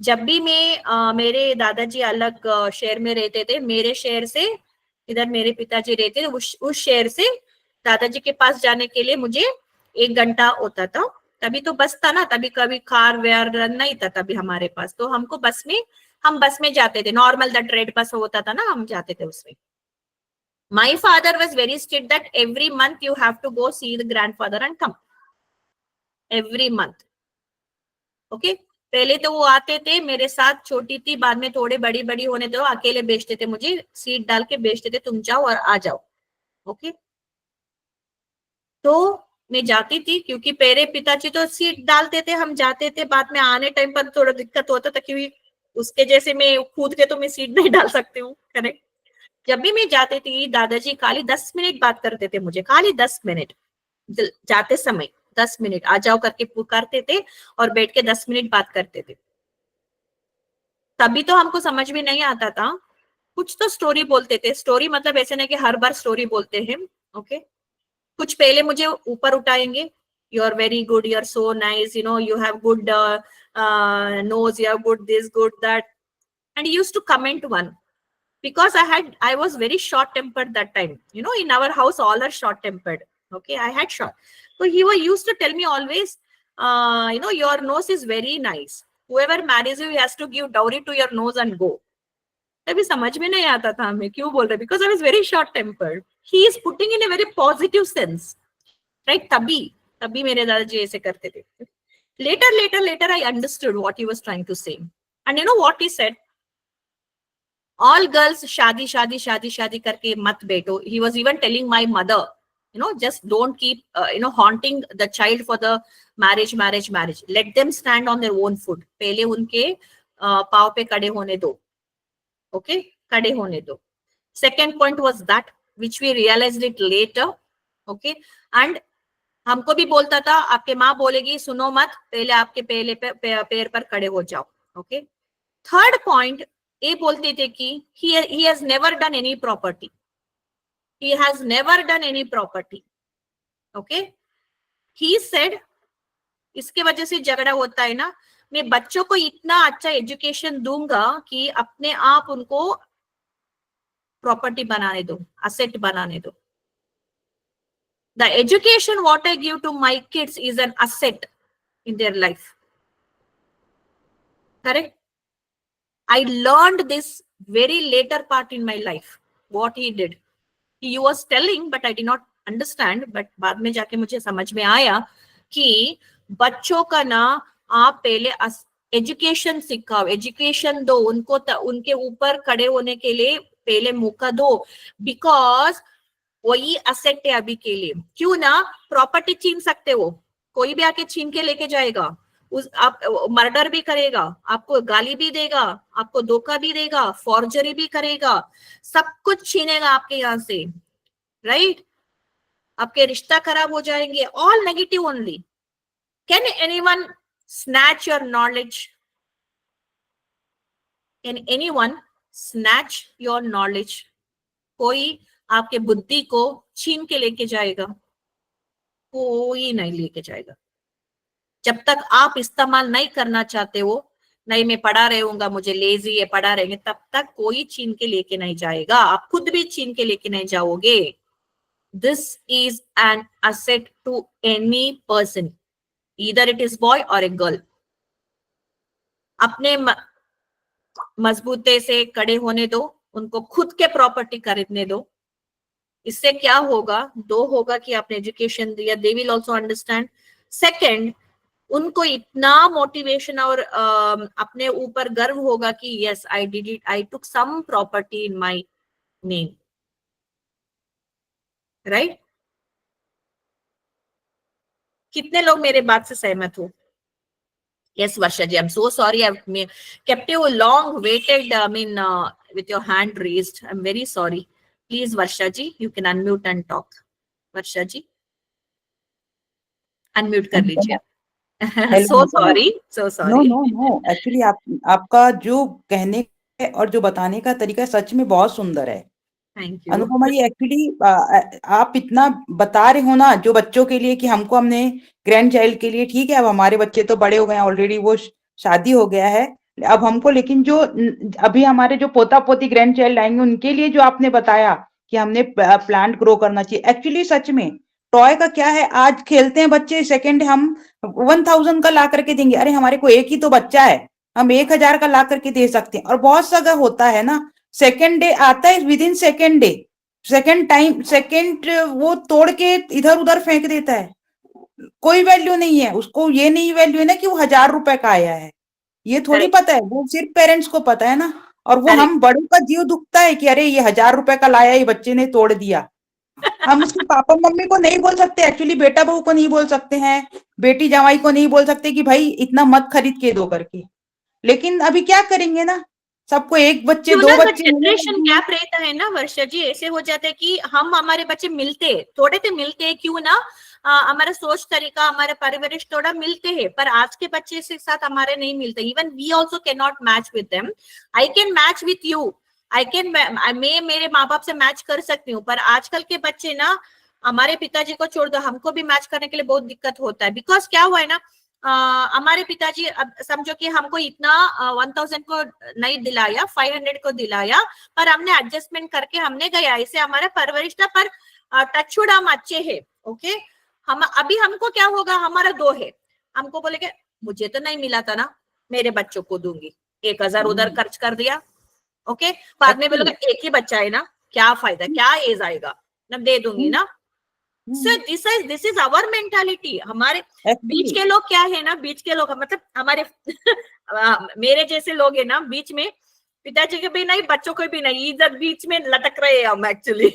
जब भी मैं मेरे दादाजी अलग शहर में रहते थे, मेरे शहर से इधर मेरे पिताजी रहते थे, उस शहर से दादाजी के पास जाने के लिए मुझे 1 घंटा होता था। तभी तो बस था ना, तभी कभी कार वेयर नहीं था तभी हमारे पास, तो हमको हम बस में जाते थे, नॉर्मल दैट रेड बस होता था ना, हम जाते थे उसमें। My father was very strict that every month you have to go see the grandfather and come. Every month. Okay? पहले तो वो आते थे मेरे साथ, छोटी थी, बाद में थोड़े बड़ी बड़ी होने दो, अकेले भेजते थे, मुझे सीट डाल के भेजते थे, तुम जाओ और आ जाओ। ओके? तो मैं जाती थी, क्योंकि मेरे पिताजी तो सीट डालते थे, हम जाते थे, बाद में आने टाइम पर थोड़ा दिक्कत होता था, क्योंकि उसके जैसे मैं कूद के तो मैं सीट नहीं डाल सकती हूँ। करेक्ट? जब भी मैं जाती थी, दादाजी खाली 10 मिनट बात करते थे मुझे, खाली 10 मिनट जाते समय 10 मिनट आ जाओ करके पुकारते थे और बैठ के 10 मिनट बात करते थे। तभी तो हमको समझ में नहीं आता था, कुछ तो स्टोरी बोलते थे। स्टोरी मतलब ऐसे नहीं कि हर बार स्टोरी बोलते हैं। ओके? कुछ पहले मुझे ऊपर उठाएंगे, you are very good, you are so nice, you know, you have good nose, you have good this, good that, and used to comment one. Because I was very short tempered that time, you know, in our house all are short tempered. Okay, I had short, so he was used to tell me always, you know, your nose is very nice, whoever marries you has to give dowry to your nose and go. तभी समझ में नहीं आता था हमें क्यों बोल रहे, because I was very short tempered. He is putting in a very positive sense, right? तभी मेरे दादाजी ऐसे करते थे. Later I understood what he was trying to say. And you know what he said? All girls शादी शादी शादी शादी करके मत बैठो. He was even telling my mother, you know, just don't keep you know, haunting the child for the marriage. Let them stand on their own foot. पहले उनके पाँव पे खड़े होने दो. Okay, खड़े होने दो. Second point was that which we realized it later. Okay, and हमको भी बोलता था, आपके माँ बोलेगी सुनो मत, पहले आपके पैर पर खड़े हो जाओ. Okay. Third point, ये बोलते थे कि he has never done any property. He has never done any property. Okay? He said, इसके वजह से झगड़ा होता है ना, मैं बच्चों को इतना अच्छा एजुकेशन दूंगा कि अपने आप उनको प्रॉपर्टी बनाने दो, असेट बनाने दो. The education what I give to my kids is an asset in their life. Correct? I learned this very later part in my life, what he did. He was telling, but I did not understand. But बाद में जाके मुझे समझ में आया कि बच्चों का ना आप पहले एजुकेशन सिखाओ, एजुकेशन दो उनको, उनके ऊपर खड़े होने के लिए पहले मौका दो, बिकॉज वही असेट है अभी के लिए. क्यों ना, प्रॉपर्टी छीन सकते हो, कोई भी आके छीन के लेके जाएगा, आप मर्डर भी करेगा, आपको गाली भी देगा, आपको धोखा भी देगा, फॉर्जरी भी करेगा, सब कुछ छीनेगा आपके यहाँ से. राइट? आपके रिश्ता खराब हो जाएंगे. All negative only. Can anyone snatch your knowledge? Can anyone snatch your knowledge? कोई आपके बुद्धि को छीन के लेके जाएगा? कोई नहीं लेके जाएगा. जब तक आप इस्तेमाल नहीं करना चाहते हो, नहीं मैं पढ़ा रहूंगा, मुझे लेजी है, पढ़ा रहेंगे, तब तक कोई छीन के लेके नहीं जाएगा. आप खुद भी छीन के लेके नहीं जाओगे. This is an asset to any person, either it is boy or a girl. अपने मजबूते से खड़े होने दो, उनको खुद के प्रॉपर्टी खरीदने दो. इससे क्या होगा? दो होगा कि आपने एजुकेशन दिया, they will also understand. Second, उनको इतना मोटिवेशन और अपने ऊपर गर्व होगा कि yes I did it, I took sum property in my name. Right? कितने लोग मेरे बात से सहमत हो? Yes, Varsha ji, I'm so sorry I've kept you long waited, I mean, with your hand raised. I'm very sorry. Please, Varsha ji, you can unmute and talk. Varsha ji, unmute कर लीजिए. So sorry, so sorry. No actually आपका जो कहने और जो बताने का तरीका सच में बहुत सुंदर है. Thank you. Anupama ji, actually आप इतना बता रहे हो ना जो बच्चों के लिए कि हमने ग्रैंड चाइल्ड के लिए, ठीक है, अब हमारे बच्चे तो बड़े हो गए हैं ऑलरेडी, वो शादी हो गया है, अब हमको, लेकिन जो अभी हमारे जो पोता पोती ग्रैंड चाइल्ड आएंगे उनके लिए जो आपने बताया कि हमने प्लांट ग्रो करना चाहिए, एक्चुअली सच में टॉय का क्या है, आज खेलते हैं बच्चे, सेकंड हम 1000 का ला करके देंगे, अरे हमारे को एक ही तो बच्चा है, हम 1000 का ला करके दे सकते हैं। और बहुत सा अगर होता है ना, सेकेंड डे आता है, with in second day, second वो तोड़ के इधर उधर फेंक देता है, कोई वैल्यू नहीं है उसको, ये नहीं वैल्यू है ना कि वो 1000 रुपए का आया है, ये थोड़ी पता है, वो सिर्फ पेरेंट्स को पता है ना। और वो हम बड़ों का जीव दुखता है कि अरे ये 1000 रुपए का लाया, ये बच्चे ने तोड़ दिया। हम उसके पापा मम्मी को नहीं बोल सकते, एक्चुअली बेटा बहू को नहीं बोल सकते हैं, बेटी जवाई को नहीं बोल सकते कि भाई इतना मत खरीद के दो करके, लेकिन अभी क्या करेंगे ना, सबको एक बच्चे दो बच्चे, जनरेशन गैप रहता है ना वर्षा जी, ऐसे हो जाता है कि हम हमारे बच्चे मिलते थोड़े तो मिलते हैं, क्यों ना हमारा सोच तरीका, हमारा परवरिश थोड़ा मिलते हैं, पर आज के बच्चे के साथ हमारे नहीं मिलते। Even we also can not match with them. I can match with you, मैं मेरे माँ बाप से मैच कर सकती हूँ, पर आजकल के बच्चे ना, हमारे पिताजी को छोड़ दो, हमको भी मैच करने के लिए बहुत दिक्कत होता है। बिकॉज क्या हुआ है ना, हमारे पिताजी, अब समझो कि हमको इतना 1000 को नहीं दिलाया, 500 को दिलाया, पर हमने एडजस्टमेंट करके हमने गया, इसे हमारा परवरिश था, पर टचवुड हम अच्छे है। ओके, हम अभी हमको क्या होगा, हमारा 2 है, हमको बोलेगे मुझे तो नहीं मिला था ना, मेरे बच्चों को दूंगी, 1000 उधर खर्च कर दिया। ओके, बाद में बोलोगे एक ही बच्चा है ना, क्या फायदा, क्या एज आएगा ना, दे दूंगी ना। Sir this is our mentality. हमारे बीच के लोग क्या है ना, बीच के लोग मतलब हमारे मेरे जैसे लोग है ना, बीच में पिताजी के भी नहीं, बच्चों को भी नहीं, इधर बीच में लटक रहे हैं हम एक्चुअली।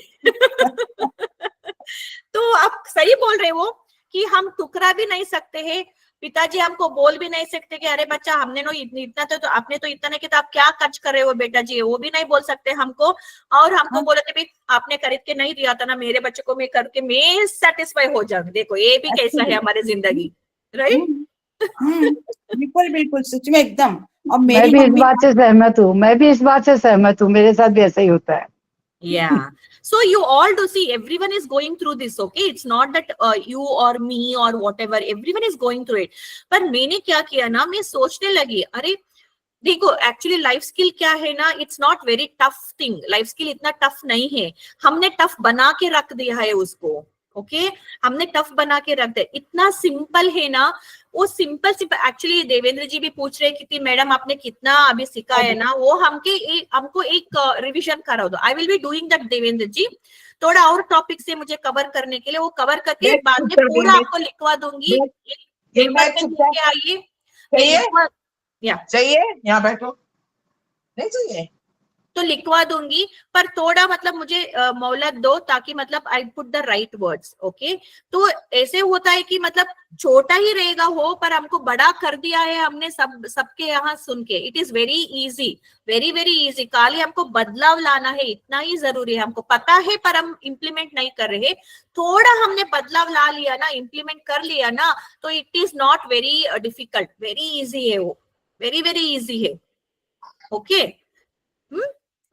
तो आप सही बोल रहे हो कि हम टुकरा भी नहीं सकते हैं, पिताजी हमको बोल भी नहीं सकते कि अरे बच्चा हमने नो इतना तो आपने तो इतना नहीं किया, आप क्या खर्च कर रहे हो बेटा जी, वो भी नहीं बोल सकते हमको। और हमको बोले थे भी आपने खरीद के नहीं दिया था ना, मेरे बच्चे को मैं करके मैं सेटिस्फाई हो जाऊंगी। देखो ये भी कैसा है हमारी जिंदगी, राइट? बिल्कुल बिल्कुल, सच में एकदम। और मैं मेरी भी इस मम्मी, बात से सहमत हूँ, मैं भी इस बात से सहमत हूँ, मेरे साथ भी ऐसा ही होता है। Yeah. So you all do see, everyone is going through this, okay? It's not that you or me or whatever, everyone is going through it. पर मैंने क्या किया ना, मैं सोचने लगी, अरे देखो एक्चुअली लाइफ स्किल क्या है ना, it's not very tough thing, life skill इतना टफ नहीं है, हमने टफ बना के रख दिया है उसको। ओके, हमने टफ बना के रख दिया, इतना सिंपल है ना, वो सिंपल एक्चुअली देवेंद्र जी भी पूछ रहे कि मैडम आपने कितना अभी सीखा है ना, वो हमको एक रिवीजन करा दो। I will be doing that Devendra ji, थोड़ा और टॉपिक से मुझे कवर करने के लिए, वो कवर करके बाद में पूरा आपको लिखवा दूंगी। आइए चाहिए, यहाँ बैठो, नहीं चाहिए तो लिखवा दूंगी, पर थोड़ा मतलब मुझे मोहलत दो, ताकि मतलब I put the right words. Okay, तो ऐसे होता है कि मतलब छोटा ही रहेगा हो, पर हमको बड़ा कर दिया है हमने सबके यहाँ सुन के। It is very easy, very very easy, खाली हमको बदलाव लाना है, इतना ही जरूरी है। हमको पता है पर हम इम्प्लीमेंट नहीं कर रहे, थोड़ा हमने बदलाव ला लिया ना, इम्प्लीमेंट कर लिया ना, तो it is not very difficult, very easy है वो, वेरी वेरी इजी है। ओके,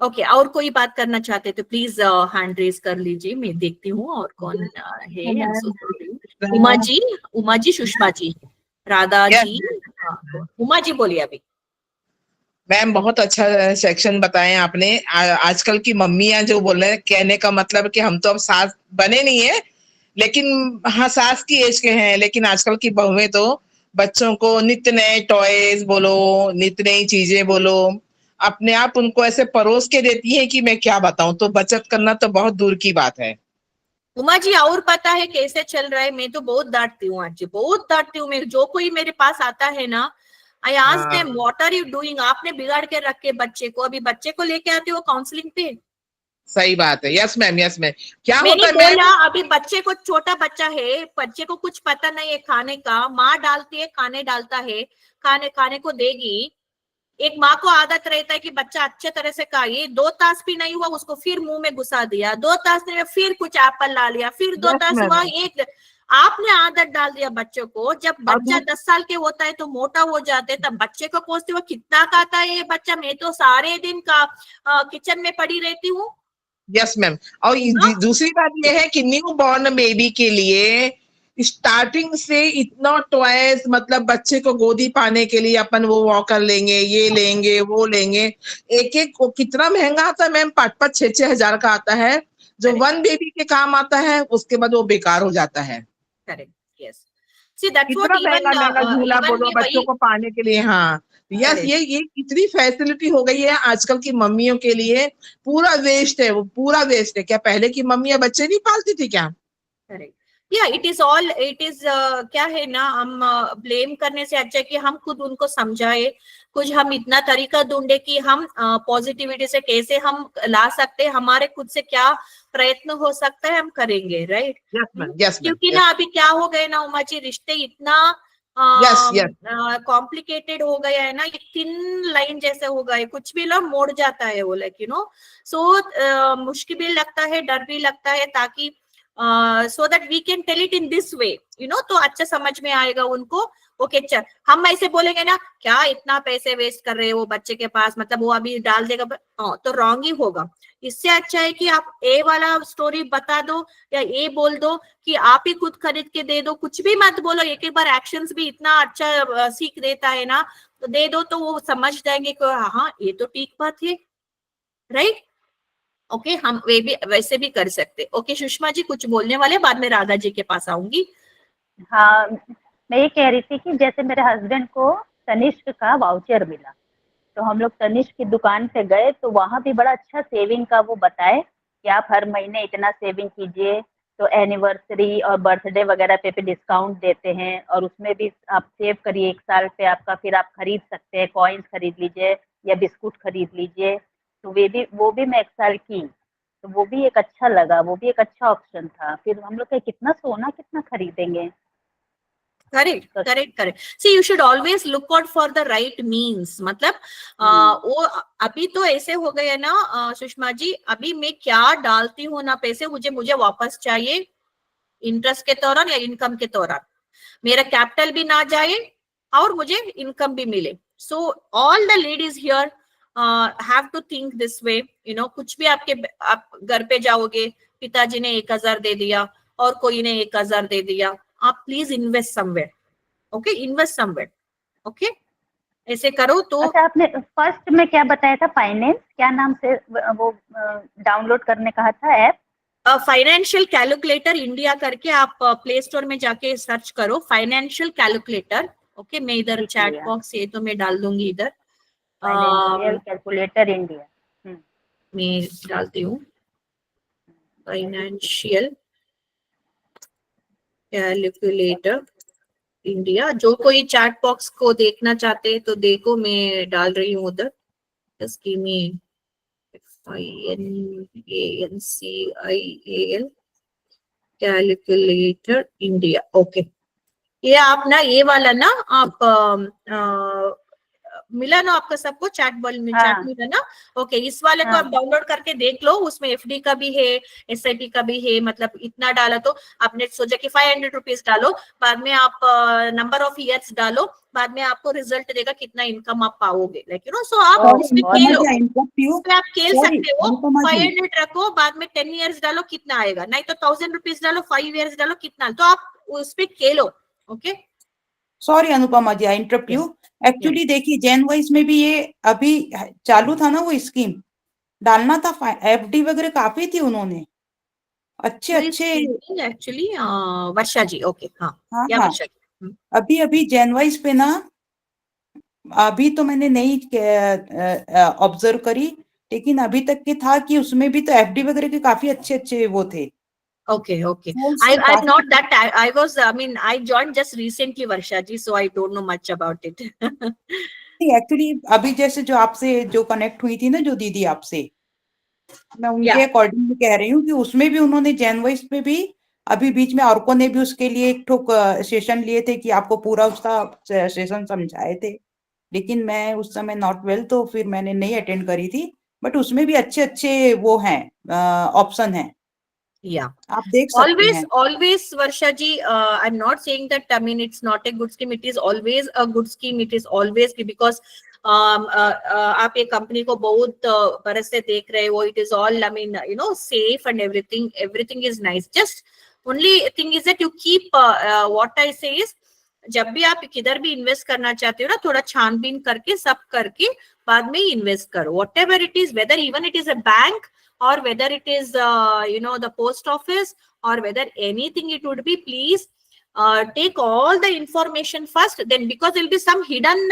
ओके, और कोई बात करना चाहते तो प्लीज हैंड रेज कर लीजिए, मैं देखती हूँ और कौन है। उमा जी, सुषमा जी, राधा जी, उमा जी बोलिए अभी। मैम बहुत अच्छा सेक्शन बताएं आपने। आजकल की मम्मियां जो बोल रहे हैं, कहने का मतलब कि हम तो अब सास बने नहीं है, लेकिन हाँ सास की एज के हैं, लेकिन आजकल की बहुएं तो बच्चों को नित्य नए टॉयज बोलो, नित्य नई चीजें बोलो, अपने आप उनको ऐसे परोस के देती है कि मैं क्या बताऊं। तो बचत करना तो बहुत दूर की बात है। उमा जी और पता है कैसे चल रहा है, मैं तो बहुत डांटती हूँ आज, बहुत डांटती हूँ मैं, जो कोई मेरे पास आता है ना, I ask them what are you doing, आपने बिगाड़ के रखे बच्चे को, अभी बच्चे को लेके आते हो काउंसलिंग पे। सही बात है, यस मैम, यस मैम। क्या मैंने होता है बोला अभी बच्चे को, छोटा बच्चा है, बच्चे को कुछ पता नहीं है खाने का, माँ डालती है, खाने डालता है, खाने को देगी। एक माँ को आदत रहता है कि बच्चा अच्छे तरह से खाए, 2 तास भी नहीं हुआ उसको फिर मुंह में घुसा दिया, 2 तास नहीं हुआ फिर कुछ एप्पल ला लिया, फिर 2 तास हुआ, एक आपने आदत डाल दिया बच्चों को। जब बच्चा 10 साल के होता है तो मोटा हो जाते हैं, तब बच्चे को पूछते हो कितना खाता है ये बच्चा, मैं तो सारे दिन का किचन में पड़ी रहती हूँ, यस मैम। और दूसरी बात ये है कि न्यू बॉर्न बेबी के लिए स्टार्टिंग से इतना टॉयज, मतलब बच्चे को गोदी पाने के लिए अपन वो वॉकर लेंगे, ये लेंगे, वो लेंगे, एक एक को कितना महंगा आता है मैम, 5-5 6-6 हजार का आता है, जो Correct. 1 बेबी के काम आता है, उसके बाद वो बेकार हो जाता है। करेक्ट, यस, सी दैट्स कितना व्हाट महंगा महंगा झूला बोलो बच्चों को पाने के लिए। हाँ यस, Correct. ये इतनी फैसिलिटी हो गई है आजकल की मम्मियों के लिए, पूरा वेस्ट है, वो पूरा वेस्ट है। क्या पहले की मम्मियां बच्चे नहीं पालती थी क्या? करेक्ट, या इट इज क्या है ना, हम ब्लेम करने से अच्छा है कि हम खुद उनको समझाए, कुछ हम इतना तरीका ढूंढे कि हम पॉजिटिविटी से कैसे हम ला सकते हैं, हमारे खुद से क्या प्रयत्न हो सकता है हम करेंगे, right? Yes ma'am, yes ma'am. क्योंकि ना अभी क्या हो गए ना उमा जी, रिश्ते इतना कॉम्प्लिकेटेड हो गया है ना, ये थिन लाइन जैसे हो गए, कुछ भी लोग मोड़ जाता है वो, लाइक यू नो, सो मुश्किल भी लगता है, डर भी लगता है, ताकि so that we can tell it in this way, you know, तो अच्छा समझ में आएगा उनको। ओके चल, हम ऐसे बोलेंगे ना, क्या इतना पैसे वेस्ट कर रहे हो बच्चे के पास, मतलब वो अभी डाल देगा, तो रॉन्ग ही होगा। इससे अच्छा है कि आप ए वाला स्टोरी बता दो, या ए बोल दो कि आप ही खुद खरीद के दे दो, कुछ भी मत बोलो, एक एक बार एक्शंस भी इतना अच्छा सीख देता है ना, तो दे दो, तो वो समझ जाएंगे कि हाँ ये तो ठीक बात है, राइट? ओके, हम वे भी वैसे भी कर सकते। ओके सुषमा जी कुछ बोलने वाले, बाद में राधा जी के पास आऊंगी। हाँ, मैं ये कह रही थी कि जैसे मेरे हस्बैंड को तनिष्क का वाउचर मिला, तो हम लोग तनिष्क की दुकान पे गए, तो वहां भी बड़ा अच्छा सेविंग का वो बताए कि आप हर महीने इतना सेविंग कीजिए, तो एनिवर्सरी और बर्थडे वगैरह पे डिस्काउंट देते हैं, और उसमें भी आप सेव करिए 1 साल पे आपका, फिर आप खरीद सकते हैं, कॉइन्स खरीद लीजिए या बिस्कुट खरीद लीजिए। तो वो भी मैं 1 साल की, तो वो भी एक अच्छा लगा, वो भी एक अच्छा ऑप्शन था। फिर हम लोग कितना सोना कितना खरीदेंगे। Correct correct correct, see you should always look out for the right means, मतलब वो अभी तो ऐसे हो गए ना सुषमा जी, अभी मैं क्या डालती हूँ ना पैसे, मुझे वापस चाहिए इंटरेस्ट के दौरान या इनकम के दौरान, मेरा कैपिटल भी ना जाए और मुझे इनकम भी मिले। So all the ladies here have to think this way, you know, कुछ भी आप घर पे जाओगे, पिताजी ने 1000 दे दिया और कोई ने 1000 दे दिया, आप please invest somewhere, okay, invest somewhere, okay, ऐसे करो तो। अच्छा, आपने फर्स्ट में क्या बताया था, फाइनेंस क्या नाम से वो डाउनलोड करने कहा था ऐप? फाइनेंशियल कैलकुलेटर इंडिया करके आप प्ले स्टोर में जाके सर्च करो, फाइनेंशियल कैलकुलेटर, ओके, मैं इधर चैट बॉक्स ये तो मैं डाल दूंगी, इधर फाइनेंशियल कैलकुलेटर इंडिया मैं डालती हूँ, फाइनेंशियल कैलकुलेटर इंडिया। जो कोई चैट बॉक्स को देखना चाहते हैं तो देखो, मैं डाल रही हूँ उधर, just give me FINANCIAL calculator India, okay. ये आप ना ये वाला ना आप मिला ना आपका सबको, चैट बॉल में चैट मिला ना, ओके, इस वाले को आप डाउनलोड करके देख लो, उसमें FD का भी है, SIP का भी है, मतलब इतना डाला तो आपने सोचा कि 500 रुपीज डालो, बाद में आप नंबर ऑफ ईयर्स डालो, बाद में आपको रिजल्ट देगा कितना इनकम आप पाओगे, लाइक यू नो। सो आप उसमें आप खेल सकते हो, 500 रखो, बाद में 10 ईयर्स डालो कितना आएगा, नहीं तो 1000 रुपीज डालो, 5 ईयर्स डालो कितना, तो आप उस पर खेलो, okay. Sorry Anupama ji, I interrupt you. Actually देखिए जेन वाइज में भी ये अभी चालू था ना वो स्कीम, डालना था, FD वगैरह काफी थी उन्होंने, अच्छे एक्चुअली वर्षा जी, ओके, हाँ या हाँ, वर्षा जी, अभी जेन वाइज पे ना, अभी तो मैंने नहीं ऑब्जर्व करी, लेकिन अभी तक के था कि उसमें भी तो FD वगैरह के काफी अच्छे वो थे। Okay. I'm not that. I mean, I joined just recently, Varsha ji, so I don't know much about it. Actually अभी जैसे जो आपसे जो कनेक्ट हुई थी ना जो दीदी आपसे, मैं उनके अकॉर्डिंग कह रही हूँ कि उसमें भी उन्होंने जनवरी पे भी, अभी बीच में औरकों ने भी उसके लिए एक ठोक सेशन लिए थे कि आपको पूरा उसका सेशन समझाए थे, लेकिन मैं उस समय नॉट वेल, तो फिर मैंने नहीं अटेंड करी थी, बट उसमें भी अच्छे वो हैं ऑप्शन हैं, आप देख सकते हैं। Always, Varsha ji, I'm not saying that, I mean, it's not a good scheme. It is always a good scheme. It is always, because आप ये कंपनी को बहुत बरस से देख रहे हो, it is all I mean you know safe and everything is nice, just only thing is that you keep what I से इज, जब भी आप किधर भी इन्वेस्ट करना चाहते हो ना, थोड़ा छानबीन करके सब करके बाद में ही इन्वेस्ट करो, whatever it is, whether even it is a bank or whether it is you know the post office or whether anything it would be, please take all the information first, then because there will be some hidden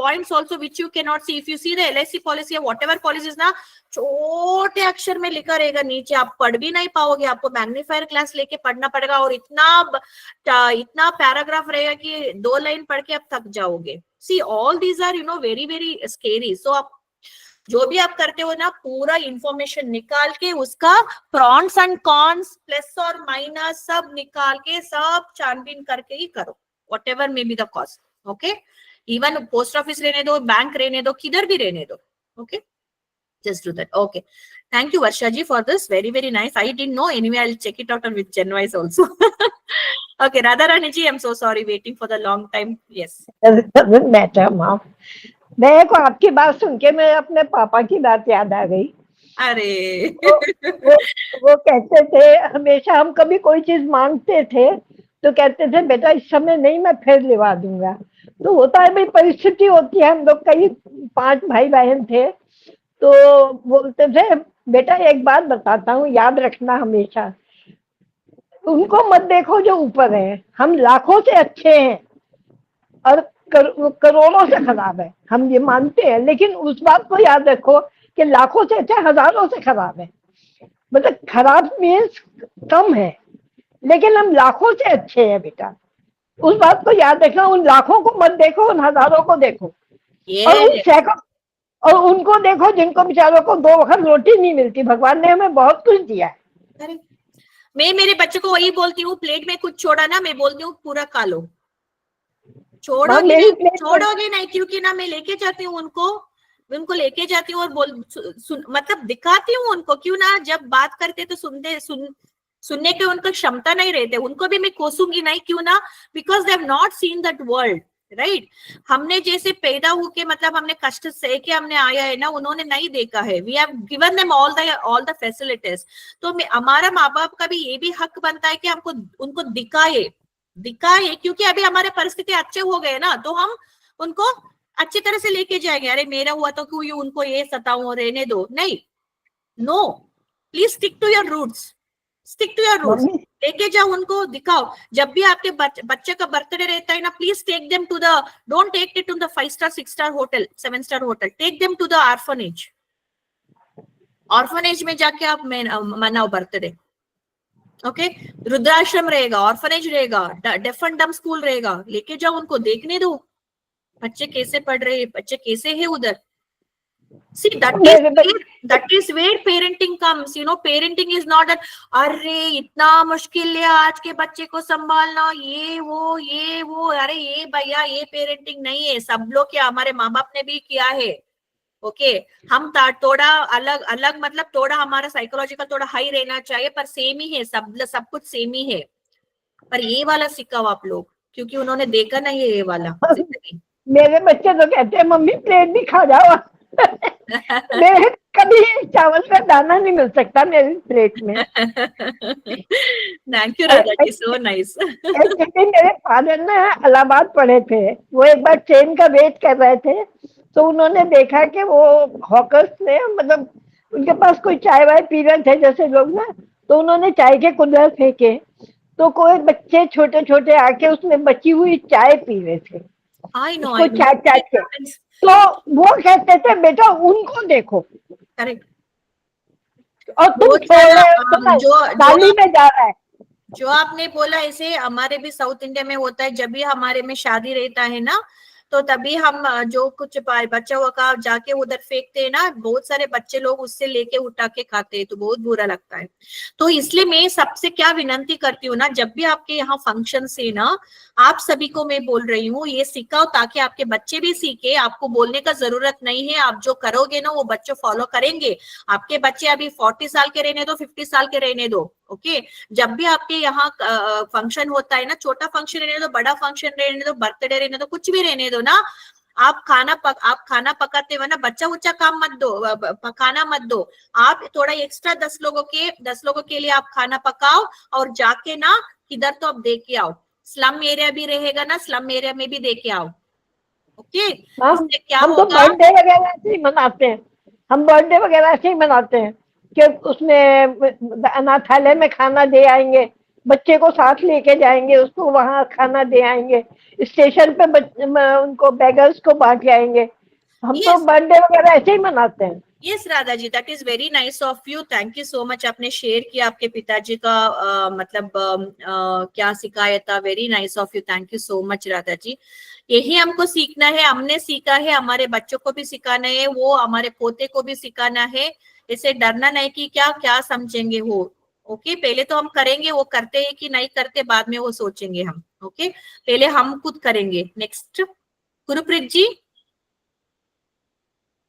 points also which you cannot see. If you see the LIC policy or whatever policies ना, छोटे अक्षर में लिखा रहेगा नीचे, आप पढ़ भी नहीं पाओगे, आपको मैग्नीफायर ग्लास लेके पढ़ना पड़ेगा, और इतना पैराग्राफ रहेगा कि 2 लाइन पढ़ के आप थक जाओगे. See all these are you know very very scary. So आप जो भी आप करते हो ना, पूरा इंफॉर्मेशन निकाल के उसका प्रॉन्स एंड कॉन्स, प्लस और माइनस सब निकाल के सब छानबीन करके ही करो, whatever may be the cost. Okay, even post office रहने दो, बैंक रहने दो, किधर भी रहने दो. Okay, just do that. Okay, thank you Varsha ji for this, very very nice. I didn't know, anyway I'll check it out on with Genwise also. Okay, Radharani ji, I'm so sorry waiting for the long time. Yes, doesn't matter mom. मेरे को आपकी बात सुन के मैं अपने पापा की बात याद आ गई. अरे वो कहते थे हमेशा, हम कभी कोई चीज मांगते थे तो कहते थे बेटा इस समय नहीं, मैं फिर लिवा दूंगा. तो होता है भाई, परिस्थिति होती है, हम लोग कई 5 भाई बहन थे, तो बोलते थे बेटा एक बात बताता हूँ, याद रखना हमेशा, उनको मत देखो जो ऊपर है, हम लाखों से अच्छे हैं और करोड़ों से खराब है, हम ये मानते हैं, लेकिन उस बात को याद रखो कि लाखों से अच्छे हजारों से खराब है. मतलब खराब मीन्स कम है, लेकिन हम लाखों से अच्छे हैं बेटा, उस बात को याद रखना. उन लाखों को मत देखो, उन हजारों को देखो, और उन सैकड़ों, और उनको देखो जिनको बेचारों को 2 वक्त रोटी नहीं मिलती. भगवान ने हमें बहुत कुछ दिया है. मैं मेरे बच्चे को वही बोलती हूँ, प्लेट में कुछ छोड़ा ना, मैं बोलती हूँ पूरा खा लो, छोड़ोगे नहीं, क्योंकि ना मैं लेके जाती हूँ उनको लेके जाती हूँ और मतलब दिखाती हूँ उनको, क्यों ना जब बात करते तो सुनने के उनको क्षमता नहीं रहते, उनको भी मैं कोसूंगी नहीं, क्यों ना, because they have not seen that world, right. हमने जैसे पैदा होके मतलब हमने कष्ट सह के हमने आया है ना, उन्होंने नहीं देखा है. We have given them all the facilities. तो हमारा माँ बाप का भी ये भी हक बनता है कि हमको उनको दिखाए, क्योंकि अभी हमारे परिस्थिति अच्छे हो गए ना, तो हम उनको अच्छी तरह से लेके जाएंगे. अरे मेरा हुआ तो क्यों उनको ये सताऊं, रहने दो, नहीं, no, please stick to your roots, लेके जाओ उनको, दिखाओ. जब भी आपके बच्चे का बर्थडे रहता है ना, please take them to the, don't take it to the 5 star 6 star hotel 7 star hotel, take them to the orphanage में जाके आप मनाओ बर्थडे. ओके, रुद्राश्रम रहेगा, ऑर्फनेज रहेगा, डेफ एंड डम स्कूल रहेगा, लेके जाओ उनको, देखने दो बच्चे कैसे पढ़ रहे, बच्चे कैसे है उधर. See, that is where parenting comes. You know, parenting is not that अरे इतना मुश्किल है आज के बच्चे को संभालना, ये वो, अरे ये भैया ये पेरेंटिंग नहीं है. सब लोग क्या, हमारे माँ बाप ने भी किया है. ओके, हम थोड़ा अलग मतलब थोड़ा हमारा साइकोलॉजिकल थोड़ा हाई रहना चाहिए, पर सेम ही है, सब कुछ सेम ही है. पर ये वाला सिखाओ आप लोग, क्योंकि उन्होंने देखा नहीं है ये वाला. मेरे बच्चे तो कहते हैं मम्मी प्लेट भी खा जाओ. मेरे कभी चावल का दाना नहीं मिल सकता मेरी प्लेट में. Thank you Radha ji, so nice. मेरे फादर ने इलाहाबाद पढ़े थे, वो एक बार ट्रेन का वेट कर रहे थे, तो उन्होंने देखा कि वो हॉकर्स ने, मतलब उनके पास कोई चाय वाय पी रहे थे जैसे लोग ना, तो उन्होंने चाय के कुल्हड़ फेंके, तो कोई बच्चे छोटे छोटे आके उसमें बची हुई चाय पी रहे थे. I know. चाट के, तो वो कहते थे बेटा उनको देखो. करेक्ट. और तुम थाली में जा रहा है. जो आपने बोला, ऐसे हमारे भी साउथ इंडिया में होता है, जब भी हमारे में शादी रहता है ना, तो तभी हम जो कुछ बच्चा हुआ का जाके उधर फेंकते हैं ना, बहुत सारे बच्चे लोग उससे लेके उठा के खाते हैं, तो बहुत बुरा लगता है. तो इसलिए मैं सबसे क्या विनंती करती हूँ ना, जब भी आपके यहाँ फंक्शन से ना, आप सभी को मैं बोल रही हूँ ये सिखाओ, ताकि आपके बच्चे भी सीखे. आपको बोलने का जरूरत नहीं है, आप जो करोगे ना वो बच्चे फॉलो करेंगे. आपके बच्चे अभी 40 साल के रहने दो, 50 साल के रहने दो. ओके, जब भी आपके यहाँ फंक्शन होता है ना, छोटा फंक्शन रहने दो, बड़ा फंक्शन रहने दो, बर्थडे रहने दो, कुछ भी रहने दो ना, आप खाना पकाते हुए ना बच्चा उच्चा काम मत दो, खाना मत दो। आप थोड़ा एक्स्ट्रा 10 लोगों के लिए आप खाना पकाओ और जाके ना किधर तो आप दे के आओ। स्लम एरिया भी रहेगा ना, स्लम एरिया में भी दे के आओ। ओके, इससे क्या हम तो होगा? बर्थडे वगैरह ऐसे ही मनाते हैं, हम बर्थडे वगैरह ऐसे ही मनाते हैं कि उसमें अनाथालय में खाना दे आएंगे, बच्चे को साथ लेके जाएंगे, उसको वहां खाना दे आएंगे, स्टेशन पे उनको बेगर्स को बांट के आएंगे। हम तो Yes. बर्थडे वगैरह ऐसे ही मनाते हैं। Yes Radha ji, that is very nice of you, thank you so much. आपने शेयर किया आपके पिताजी का मतलब क्या सिखाया था, very nice of you, thank you so much Radha ji. यही हमको सीखना है, हमने सीखा है, हमारे बच्चों को भी सिखाना है, वो हमारे पोते को भी सिखाना है। इसे डरना नहीं कि क्या क्या समझेंगे वो। ओके, पहले तो हम करेंगे, वो करते हैं कि नहीं करते बाद में वो सोचेंगे हम। ओके, पहले हम खुद करेंगे। नेक्स्ट गुरप्रीत जी।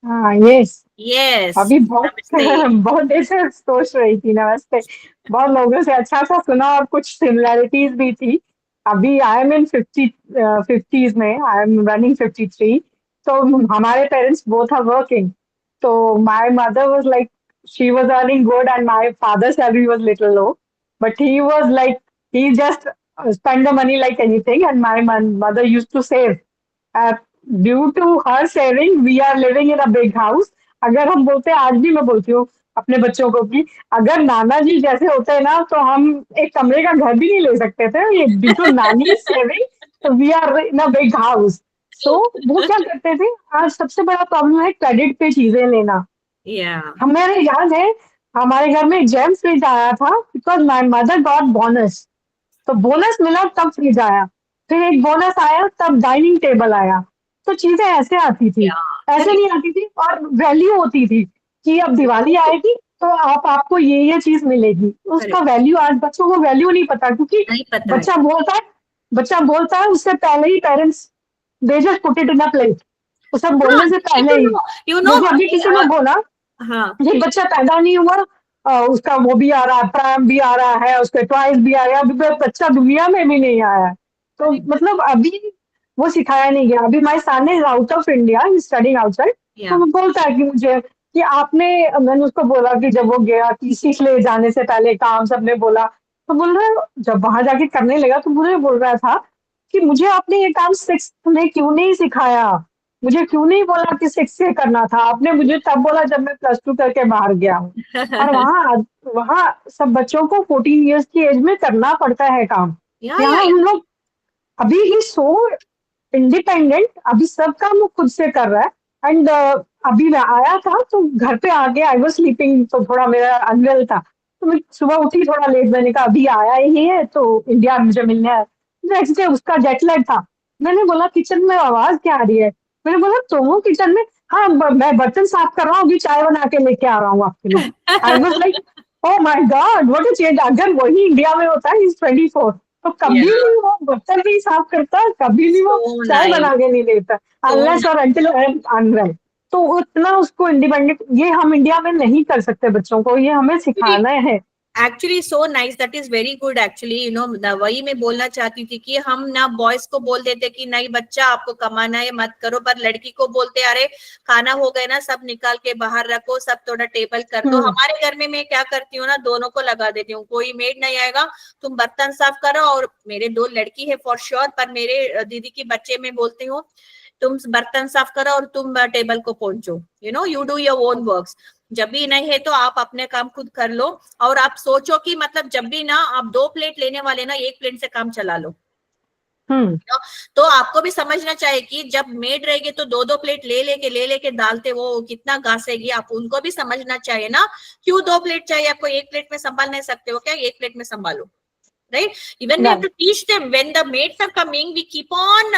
हाँ, यस। यस, अभी बहुत नमस्ते। बहुत देर से सोच रही थी, नमस्ते। बहुत लोगों से अच्छा सा सुना और कुछ सिमिलैरिटीज भी थी। अभी आई एम इन 50s में, आई एम रनिंग 53। तो हमारे पेरेंट्स बोथ आर वर्किंग। तो my mother was like, she was earning good and my father salary was little low, but he was like, he just spend the money like anything, and my mother used to save. uh, due to her saving we are living in a big house. अगर हम बोलते हैं, आज भी मैं बोलती हूँ अपने बच्चों को कि अगर नाना जी जैसे होते हैं ना, तो हम एक कमरे का घर भी नहीं ले सकते थे। ये due to nani saving we are in a big house. So वो क्या करते थे, आज सबसे बड़ा प्रॉब्लम है क्रेडिट पे चीजें लेना। या हमें याद है हमारे घर में जेम फ्रिज आया था because my mother got bonus. तो बोनस मिला तब फ्रिज आया, फिर एक बोनस आया तब डाइनिंग टेबल आया। तो चीजें ऐसे आती थी, या ऐसे नहीं आती थी, और वैल्यू होती थी कि अब दिवाली आएगी तो आपको ये चीज मिलेगी। उसका वैल्यू आज बच्चों को वैल्यू नहीं पता, क्योंकि नहीं पता है। बच्चा बोलता है उससे पहले ही parents they just put it in a plate. उसे बोलने से पहले ही, यू नो मुझे अभी किसी ने बोला हाँ ये बच्चा पैदा नहीं हुआ, उसका वो भी आ रहा है, प्रैम भी आ रहा है, उसके टॉयज भी आ रहा है, अभी तो बच्चा दुनिया में भी नहीं आया है। तो मतलब अभी वो सिखाया नहीं गया। अभी my son is out of India, he studying outside. या तो वो बोलता है कि मुझे कि मैंने उसको बोला कि जब वो गया कि सीख ले जाने से पहले काम, सबने बोला तो बोल रहा है, जब वहां जाके करने लगा तो मुझे बोल रहा था कि मुझे आपने ये काम 6th में क्यों नहीं सिखाया, मुझे क्यों नहीं बोला कि 6 से करना था, आपने मुझे तब बोला जब मैं +2 करके बाहर गया हूँ। और वहाँ वहाँ सब बच्चों को 14 इयर्स की एज में करना पड़ता है काम। या यहाँ हम लोग अभी ही सो इंडिपेंडेंट, अभी सब काम वो खुद से कर रहा है। एंड अभी मैं आया था तो घर पे आके आई वाज स्लीपिंग, तो थोड़ा मेरा अनवेल था, तो मैं सुबह उठी थोड़ा लेट, मैंने कहा अभी आया ही है तो इंडिया मुझे मिलने आया। नेक्स्ट डे उसका जेट लैग था। मैंने बोला किचन में आवाज क्या आ रही है, मैंने बोला तुम हो किचन में? हाँ, मैं बर्तन साफ कर रहा हूँ, अभी चाय बना के लेके आ रहा हूँ आपके लिए। I was like oh my God what a change. अगर वही इंडिया में होता है, इज 24, तो कभी या नहीं वो बर्तन नहीं साफ करता, कभी नहीं वो सो चाय नाइस, बना के नहीं देता, सो अनलेस और अनटिल आई एम अनवेल। तो उतना उसको इंडिपेंडेंट ये हम इंडिया में नहीं कर सकते बच्चों को, ये हमें सिखाना है। Actually so nice, that is very good actually. You know वही मैं बोलना चाहती थी कि हम ना बॉयज को बोल देते कि नहीं बच्चा आपको कमाना है मत करो, पर लड़की को बोलते अरे खाना हो गया ना, सब निकाल के बाहर रखो, सब थोड़ा टेबल कर दो। हमारे घर में मैं क्या करती हूँ ना, दोनों को लगा देती हूँ, कोई मेड नहीं आएगा, तुम बर्तन साफ करो। और मेरे 2 लड़की है फॉर श्योर, पर मेरे दीदी के बच्चे में बोलती हूँ तुम बर्तन साफ करो और तुम टेबल को पहुंचो, you know you do your own works. जब भी नहीं है तो आप अपने काम खुद कर लो। और आप सोचो कि मतलब जब भी ना आप 2 प्लेट लेने वाले ना, 1 प्लेट से काम चला लो। तो आपको भी समझना चाहिए कि जब मेड रहेगी तो 2-2 प्लेट ले लेके डालते, वो कितना घासेगी, आप उनको भी समझना चाहिए ना। क्यों 2 प्लेट चाहिए आपको, 1 प्लेट में संभाल नहीं सकते हो क्या, 1 प्लेट में संभालो। Right, even we have to teach them when the maids are coming, we keep on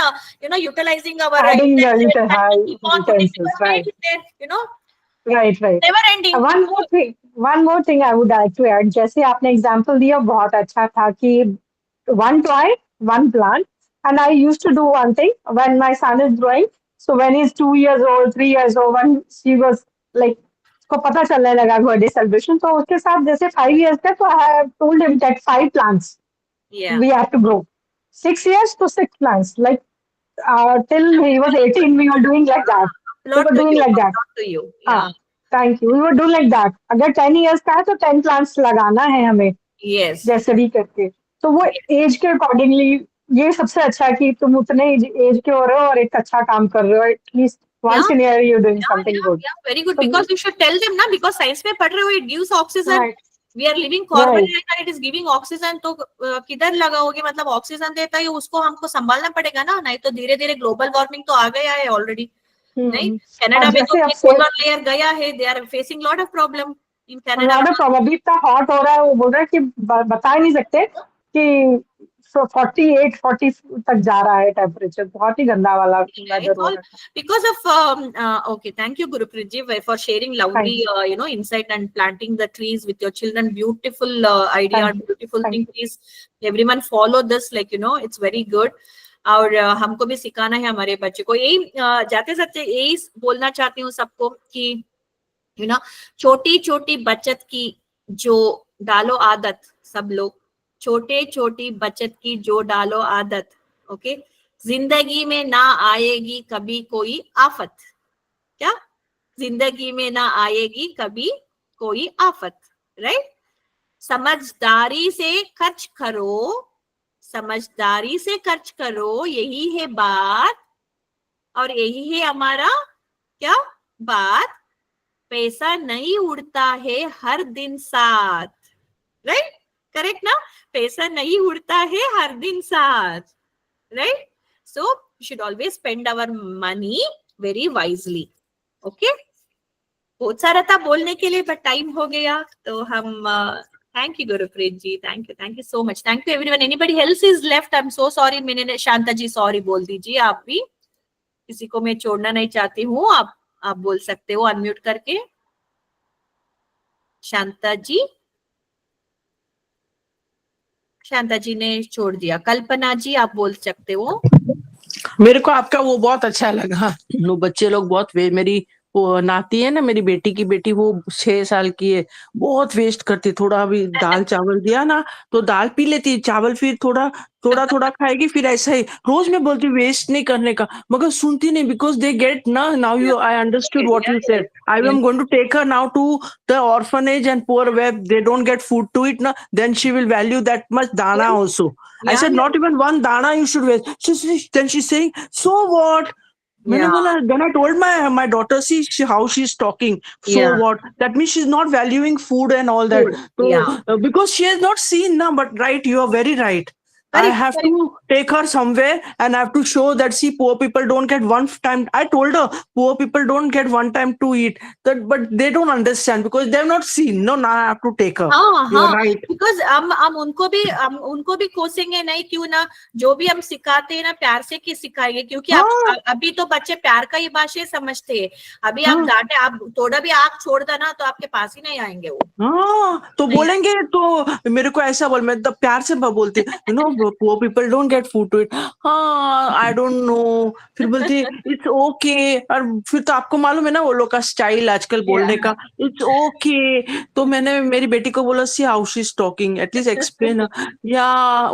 utilizing our Adding utensils and we high keep on putting utensils, our right? maid is there, right. never ending. One more thing I would like to add. जैसे आपने example दिया बहुत अच्छा था कि one toy, one plant, and I used to do one thing when my son is growing. So when he's 2 years old, 3 years old, when she was like को पता चलने लगा बर्थडे सेलिब्रेशन, तो उसके साथ जैसे 5 years का, तो I have told him that 5 plants Yeah, we have to grow. 6 years to 6 plants. Like till he was 18, we were doing like that. We Applaud were to doing you. like that. Applaud to you. हाँ, Yeah. thank you. We were doing like that. अगर 10 years का है तो 10 plants लगाना है हमें, Yes. जैसे भी करके. तो वो एज के अकॉर्डिंगली ये सबसे अच्छा है कि तुम उतने एज के हो रहे हो और एक अच्छा काम कर रहे हो. At least once in a year you're doing something good. Yeah, very good. So- Because you should tell them ना, because science में पढ़ रहे हो, it gives oxygen. Right. We are living carbon Right. dioxide, it is giving oxygen. तो किधर लगाओगे, मतलब oxygen देता है, उसको हमको संभालना पड़ेगा ना, नहीं तो धीरे धीरे ग्लोबल वार्मिंग तो आ गया है ऑलरेडी. नहीं, कनाडा में तो पोलर लेयर गया है, they are facing lot of problem in Canada. अभी इतना हॉट हो रहा है, वो बोल रहा है कि बता ही नहीं सकते कि 48, 40 तक जा रहा है टेम्परेचर. बहुत ही गंदा वाला वेदर हो रहा है. Because of okay, thank you Gurupreet ji for sharing lovely insight and planting the trees with your children. Beautiful idea and beautiful thing. Please everyone follow this, like it's very good. और हमको भी सिखाना है हमारे बच्चे को. यही जाते जाते यही बोलना चाहती हूँ सबको कि छोटी छोटी बचत की जो डालो आदत, सब लोग छोटे छोटी बचत की जो डालो आदत, ओके, जिंदगी में ना आएगी कभी कोई आफत. क्या? जिंदगी में ना आएगी कभी कोई आफत. राइट? समझदारी से खर्च करो, समझदारी से खर्च करो, यही है बात. और यही है हमारा क्या बात. पैसा नहीं उड़ता है हर दिन साथ. राइट? करेक्ट ना? पैसा नहीं उड़ता है हर दिन साथ. Right? So we should always spend our money very wisely. Okay? बहुत सारा था बोलने के लिए, but टाइम हो गया तो हम thank you Gurupreet ji, thank you so much, thank you everyone. Anybody else is left? I'm so sorry. मैंने शांता जी सॉरी बोल दीजिए. आप भी, किसी को मैं छोड़ना नहीं चाहती हूँ. आप बोल सकते हो अनम्यूट करके. शांता जी ने छोड़ दिया. कल्पना जी आप बोल सकते हो. मेरे को आपका वो बहुत अच्छा लगा. वो बच्चे लोग बहुत मेरी वो नाती है ना, मेरी बेटी की बेटी, वो 6 साल की है, बहुत वेस्ट करती. थोड़ा भी दाल चावल दिया ना तो दाल पी लेती, चावल फिर थोड़ा खाएगी, फिर ऐसा ही रोज मैं बोलती वेस्ट नहीं करने का, मगर सुनती नहीं. बिकॉज दे गेट ना, now you I understood what you said. I am going to take her now to the orphanage and poor where they don't get food to eat na, then she will value that much dana also. I said not even one dana you should waste. Then she's saying so what. Then I told my daughter, see how she's talking. So what? That means she's not valuing food and all that. So, because she has not seen na. But right, you are very right. I have to take her somewhere and I have to show that, see, poor people don't get one time. I told her, poor people don't get one time to eat. But they don't understand because they have not seen. No, now I have to take her. You're right. Because हम उनको भी कोसेंगे नहीं, क्यों ना. जो भी हम सिखाते हैं ना, प्यार से की सिखाएंगे, क्योंकि अभी तो बच्चे प्यार का ही भाषा समझते हैं. अभी आप डांटे, आप थोड़ा भी आग छोड़ देना तो आपके पास ही नहीं आएंगे वो. तो बोलेंगे तो मेरे को ऐसा बोल, मैं प्यार से बोलती poor people don't get food to eat. I don't know. फिर बोलती it's okay. और फिर तो आपको मालूम है ना वो लोग का स्टाइल आजकल बोलने का, it's okay. तो मैंने मेरी बेटी को बोला, see how she's talking, at least explain.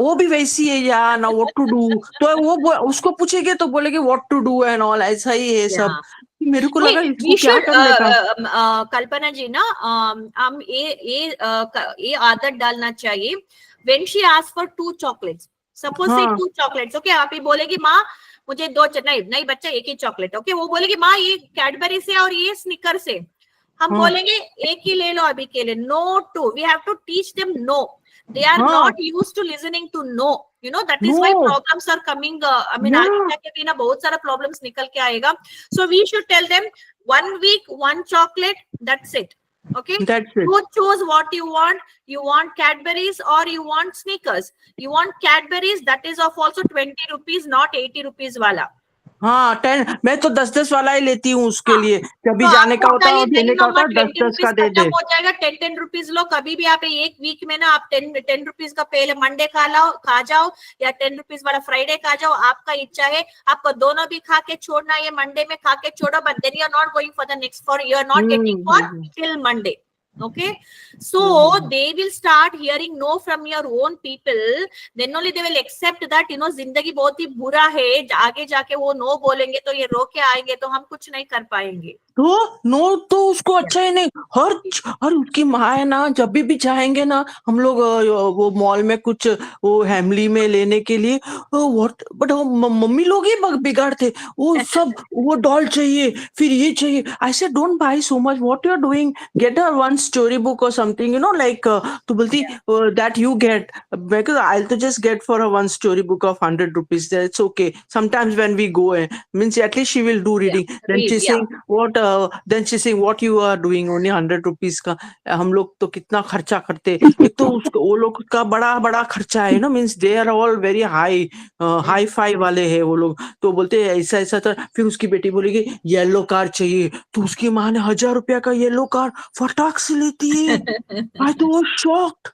वो भी वैसी है या now what to do. तो वो उसको पूछेंगे तो बोलेगे what to do and all, ऐसा ही है सब. मेरे को लगा इसको क्या करने का. कल्पना जी ना, हम ये आदत डालना चाहिए. When she asks for 2 chocolates, suppose say 2 chocolates, okay, आप ही बोलेगी माँ मुझे 2 नहीं बच्चा एक ही चॉकलेट. ओके, वो बोलेगी माँ ये कैडबरी से और ये स्निकर से. हम बोलेंगे एक ही ले लो अभी के लिए. No to. We have to teach them no. They are not used to listening to no. That is why problems are coming. I mean, आगे जाके भी ना बहुत सारा problems निकल के आएगा. So we should tell them 1 week 1 chocolate. That's it. Okay, that's it. You choose what you want. You want Cadbury's or you want Snickers. You want Cadbury's, that is of also 20 rupees, not 80 rupees वाला. 10. मैं तो 10 वाला ही लेती हूँ उसके लिए. कभी जाने का होता है, देने का होता है, 10 का दे दे. हो जाएगा 10 रुपीज लो. कभी भी आप एक वीक में ना आप 10 रुपीज का पहले मंडे खा जाओ या 10 रुपीज वाला फ्राइडे खा जाओ. आपका इच्छा है, आपको दोनों भी खा के छोड़ना, ये मंडे में खा के छोड़ो, but then you are not going for the next, for you are not getting for till Monday. Okay, so they will start hearing no from your own people, then only they will accept that जिंदगी बहुत ही बुरा है, आगे जाके वो no बोलेंगे तो ये रो के आएंगे तो हम कुछ नहीं कर पाएंगे। तो नो तो उसको अच्छा ही नहीं, हर उसकी माँ है ना, जब भी चाहेंगे ना हम लोग वो मॉल में कुछ वो हेमली में लेने के लिए व्हाट, बट मम्मी लोग ही बिगाड़ते, वो सब वो डॉल चाहिए, फिर ये चाहिए। I said don't buy so much, what you are doing, get a one story book और समथिंग, लाइक तो बोलती that you get, because I तो just get for a one story book of 100 rupees, that's okay, sometimes when we go means at least she will do reading, then she saying what then she saying what you are doing, only 100 rupees का, हम लोग तो कितना खर्चा करते, एक तो उसको वो लोग का बड़ा खर्चा है ना, means they are all very hi fi वाले हैं वो लोग, तो बोलते हैं ऐसा था। फिर उसकी बेटी बोलेगी येलो कार चाहिए, तो उसकी माँ ने 1000 रुपया का येलो कार फटाक से लेती है। आई तो was shocked,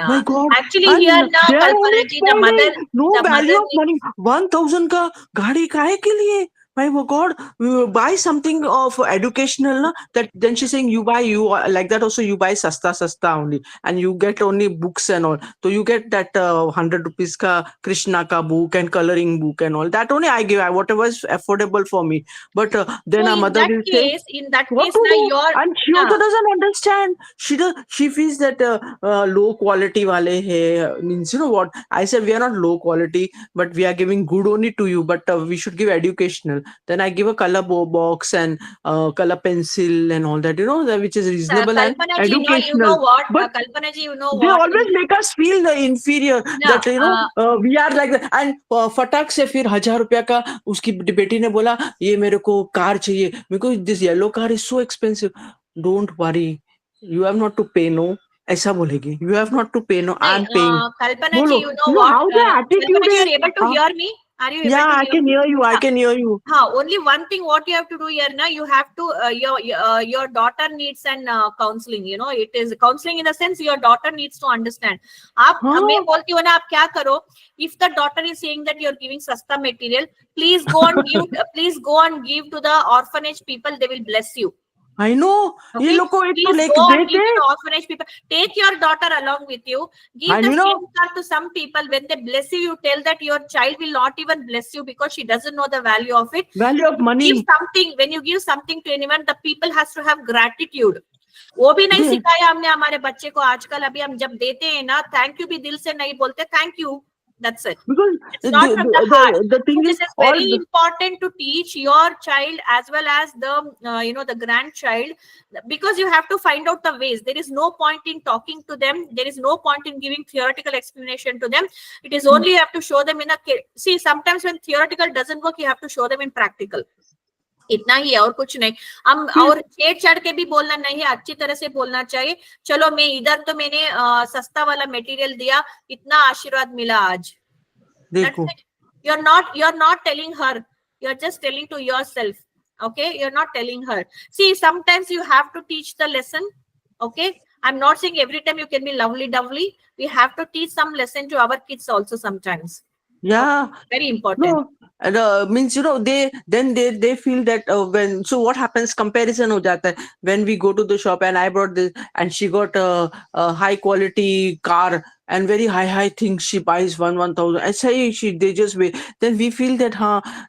my God, Actually and here now they are Kalpana only ji, the mother, spending no the value mother of money, 1000 का गाड़ी काहे के लिए? My God, buy something of educational, na? That then she's saying you like that also, you buy sasta only, and you get only books and all. So you get that 100 rupees ka Krishna ka book and coloring book and all. That only I give, whatever is affordable for me. But then so our mother will say, in that what case to now do? your And she also doesn't understand. She feels that low quality wale hai, means what I said, we are not low quality, but we are giving good only to you, but we should give educational. Then I give a color box and color pencil and all that, that which is reasonable and Kalpana ji, educational. what But Kalpana ji, they always make us feel the inferior, that we are like that. And फटाक से फिर 1000 रुपया का उसकी बेटी ने बोला ये मेरे को कार चाहिए, because this yellow car is so expensive. Don't worry, you have not to pay, no, ऐसा बोलेगी, you have not to pay, no, I am paying. Kalpana ji, what how the attitude Kalpana ji, is. are you able to hear me? Are you able Yeah, to I can hear you. I can hear you. Only one thing what you have to do here now, you have to your daughter needs an counseling, it is counseling in the sense your daughter needs to understand. आप मैं बोलती हूँ ना, आप क्या करो, if the daughter is saying that you're giving sasta material, please go and give to the orphanage people, they will bless you. I know. Okay? ये लोग को एक तो Please लेके go and give देते, to orphanage people. Take your daughter along with you. Give And the you know- same car to some people. When they bless you, you tell that your child will not even bless you because she doesn't know the value of it. value of money. Give something. When you give something to anyone, the people has to have gratitude. वो भी नहीं Yeah. सिखाया हमने हमारे बच्चे को। आजकल अभी हम जब देते हैं ना, थैंक यू भी दिल से नहीं बोलते, thank you, that's it. Because It's not from the heart. the thing So is, this is all very important to teach your child as well as the the grandchild, because you have to find out the ways. There is no point in talking to them. There is no point in giving theoretical explanation to them. It is only you have to show them in a see. Sometimes when theoretical doesn't work, you have to show them in practical. इतना ही है और कुछ नहीं। हम और छेड़ के भी बोलना नहीं है, अच्छी तरह से बोलना चाहिए। चलो मैं इधर तो मैंने सस्ता वाला मटेरियल दिया, इतना आशीर्वाद मिला आज। देखो, you're not telling her, you're just telling to yourself. Okay, you're not telling her. See, sometimes you have to teach the lesson. Okay, I'm not saying every time you can be lovely dovely. We have to teach some lesson to our kids also sometimes. yeah. Okay? Very important. No, means they feel that when, so what happens, comparison ho jata hai. When we go to the shop and I brought this and she got a high quality car and very high things, she buys 1,000. I say they just wait. Then we feel that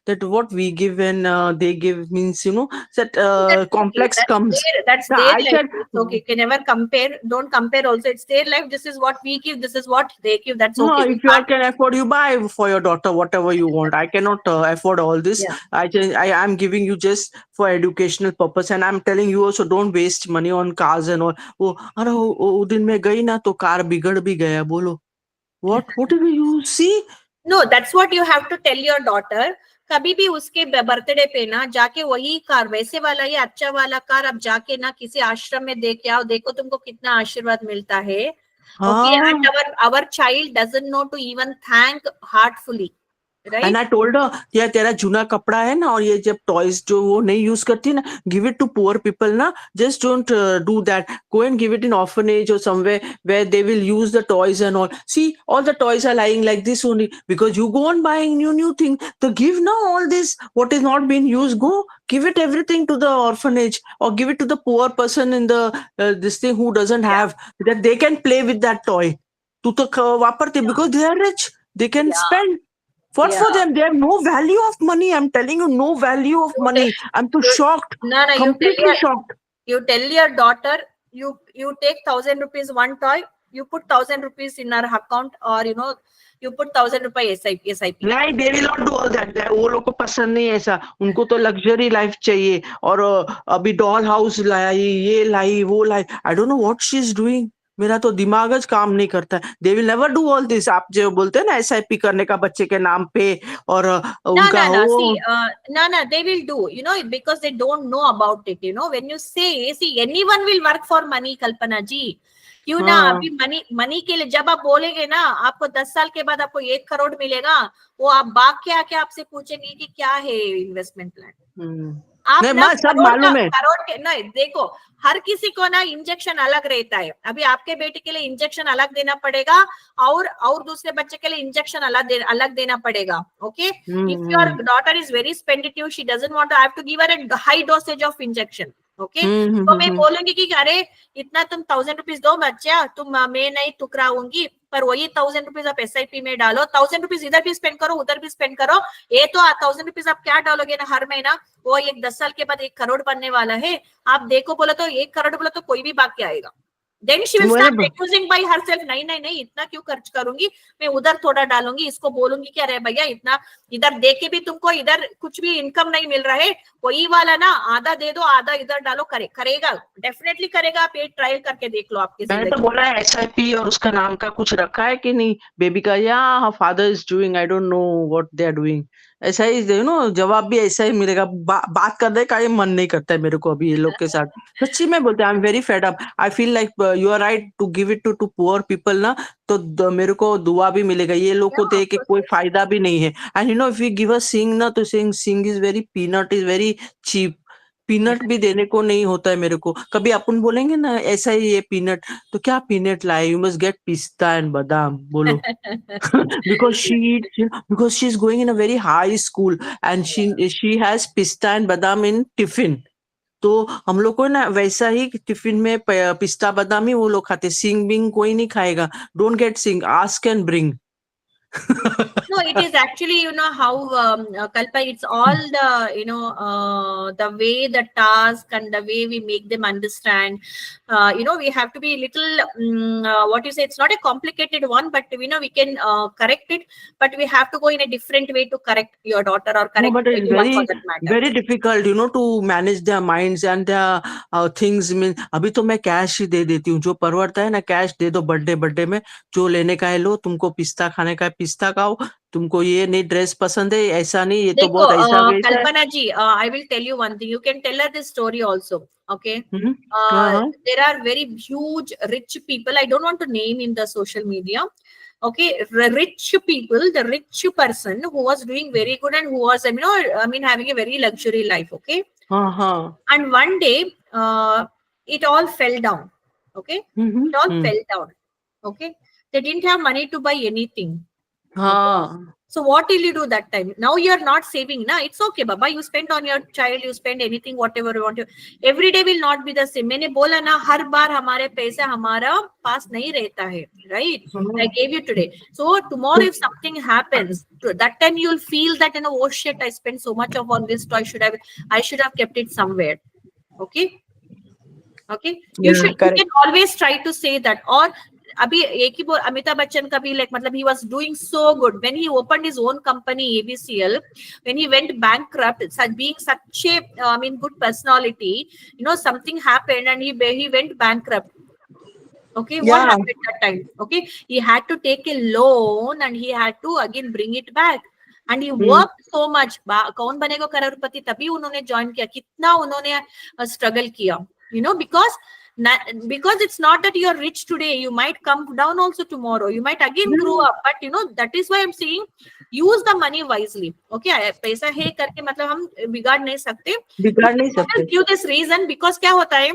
that what we give and they give, means that complex that's comes. That's Yeah, their I life. said- It's okay. You can never compare. Don't compare. Also, it's their life. This is what we give. This is what they give. That's No, okay. if you all can afford, you buy for your daughter whatever you want. I cannot afford all this. Yeah. I am giving you just for educational purpose, and I'm telling you also don't waste money on cars and all. वो अरे वो दिन में गई ना तो car बिगड़ भी गया, बोलो. What do you see? No, that's what you have to tell your daughter. कभी भी उसके बर्थडे पे ना जाके वही कार, वैसे वाला ये अच्छा वाला कार अब जाके ना किसी आश्रम में दे के आओ, देखो तुमको कितना आशीर्वाद मिलता है. Okay, and our child doesn't know to even thank heartfully. right? And I told her, यार तेरा जूना कपड़ा है ना और ये जब टॉयज जो वो नहीं यूज करती ना, give it to poor people ना, just don't do that. Go and give it in orphanage or somewhere where they will use the toys and all. See, all the toys are lying like this only because you go on buying new thing. So give now all this what is not being used. Go give it everything to the orphanage or give it to the poor person in the this thing who doesn't have, that they can play with that toy. तू तो वापरते because they are rich. They can Yeah. spend. What for Yeah. them? They have no value of money. I'm telling you, no value of money. I'm too shocked. No, Completely shocked. you tell your daughter, you take 1,000 rupees one toy, you put 1,000 rupees in her account, or you put 1,000 rupees SIP. नहीं, they will not do all that. वो लोग को पसंद नहीं है ऐसा. उनको तो luxury life चाहिए. और अभी doll house लाई, ये लाई, वो लाई. I don't know what she's doing. मेरा तो दिमाग ज काम नहीं करता है. They will never do all this. आप जो बोलते हैं ना SIP करने का बच्चे के नाम पे और उनका No, they will do, because they don't know about it. When you say, see, anyone will work for money, Kalpana ji. क्यों ना अभी मनी के लिए जब आप बोलेंगे ना, आपको 10 साल के बाद आपको 1 करोड़ मिलेगा, वो आप बाग के आके आपसे पूछेंगे कि क्या है इन्वेस्टमेंट प्लान. आप नहीं, सब मालूम है. करोड़ के नहीं, देखो हर किसी को ना इंजेक्शन अलग रहता है. अभी आपके बेटे के लिए इंजेक्शन अलग देना पड़ेगा और दूसरे बच्चे के लिए इंजेक्शन अलग देना पड़ेगा. Okay, if your daughter is very स्पेंडिटिव, she doesn't want to, I have to give her a high dosage of injection. Okay, तो मैं बोलूंगी कि अरे इतना तुम 1,000 रुपीज दो बच्चा, मैं नहीं टुकराऊंगी, पर वही 1,000 रुपीज आप SIP में डालो. 1,000 रुपीज इधर भी स्पेंड करो, उधर भी स्पेंड करो. ये तो 1,000 रुपीज आप क्या डालोगे ना हर महीना, वो 10 साल के बाद 1 करोड़ बनने वाला है. आप देखो, बोलो तो 1 करोड़ बोलो तो कोई भी बाकी आएगा. Then she will start accusing by herself, नहीं इतना क्यों खर्च करूंगी, मैं उधर थोड़ा डालूंगी. इसको बोलूंगी कि अरे भैया इतना इधर दे के भी तुमको इधर कुछ भी इनकम नहीं मिल रहा है, वही वाला ना आधा दे दो, आधा इधर डालो. करेगा, डेफिनेटली करेगा. आप ये ट्रायल करके देख लो आपके जिंदगी. मैंने तो बोला है SIP और उसका नाम का कुछ रखा है कि नहीं बेबी का, या father is doing, I don't know what they are doing. ऐसा ही जवाब भी ऐसा ही मिलेगा. बात करने का ये मन नहीं करता है मेरे को अभी ये लोग के साथ. सच्ची में बोलते हैं, I am very fed up. I feel like you are right to give it to poor people ना, तो मेरे को दुआ भी मिलेगा. ये लोग को दे के कोई फायदा भी नहीं है. And if you give a सिंग ना, तो सिंग is very, peanut is very cheap. Peanut भी देने को नहीं होता है मेरे को. कभी अपन बोलेंगे ना ऐसा ही ये पीनट, तो क्या पीनट लाए, यू मस्ट गेट पिस्ता एंड बादाम, बोलो. because she is going in a very high school and she has pista and badam in tiffin. तो हम लोग को ना वैसा ही टिफिन में पिस्ता बादाम ही वो लोग खाते. सिंग बिंग कोई नहीं खाएगा. Don't get sing, ask and bring. No, it is actually, how Kalpa, it's all the the way the task and the way we make them understand. We have to be little what you say, it's not a complicated one, but we can correct it, but we have to go in a different way to correct your daughter or correct anyone for that matter. Very difficult to manage their minds and their things. अभी तो मैं cash ही दे देती हूँ, जो परवड़ता है ना cash दे दो. Birthday में जो लेने का है लो, तुमको पिस्ता खाने का है पिस्ता खाओ, तुमको ये नहीं ड्रेस पसंद है ऐसा नहीं, ये तो बहुत ऐसा वैसा. Kalpana ji, I will tell you one thing. You can tell her this story also. Okay. There are very huge rich people. I don't want to name in the social media. Okay, rich people, the rich person who was doing very good and who was, having a very luxury life. Okay. And one day, it all fell down. Okay. It all fell down. Okay. They didn't have money to buy anything. So what will you do that time? Now you are not saving. Na, it's okay, Baba. You spend on your child. You spend anything, whatever you want to. Every day will not be the same. मैंने बोला ना, हर बार हमारे पैसे हमारा पास नहीं रहता है, right? I gave you today. So tomorrow, if something happens, that time you'll feel that oh shit, I spent so much on this toy. I should have kept it somewhere. Okay. You can always try to say that. Or अभी एक ही अमिताभ बच्चन का भी he was doing so good when he opened his own company ABCL. When he went bankrupt, being such a good personality, something happened and he went bankrupt. Okay, what happened that time? Okay, he had to take a loan and he had to again bring it back. And he worked so much. कौन बनेगा करोड़पति, तभी उन्होंने join किया. कितना उन्होंने struggle किया, because because it's not that you're rich today, you might come down also tomorrow, you might again grow up, but you know, that is why I'm saying use the money wisely. Okay, पैसा है करके मतलब हम बिगाड़ नहीं सकते. Give this reason, because क्या होता है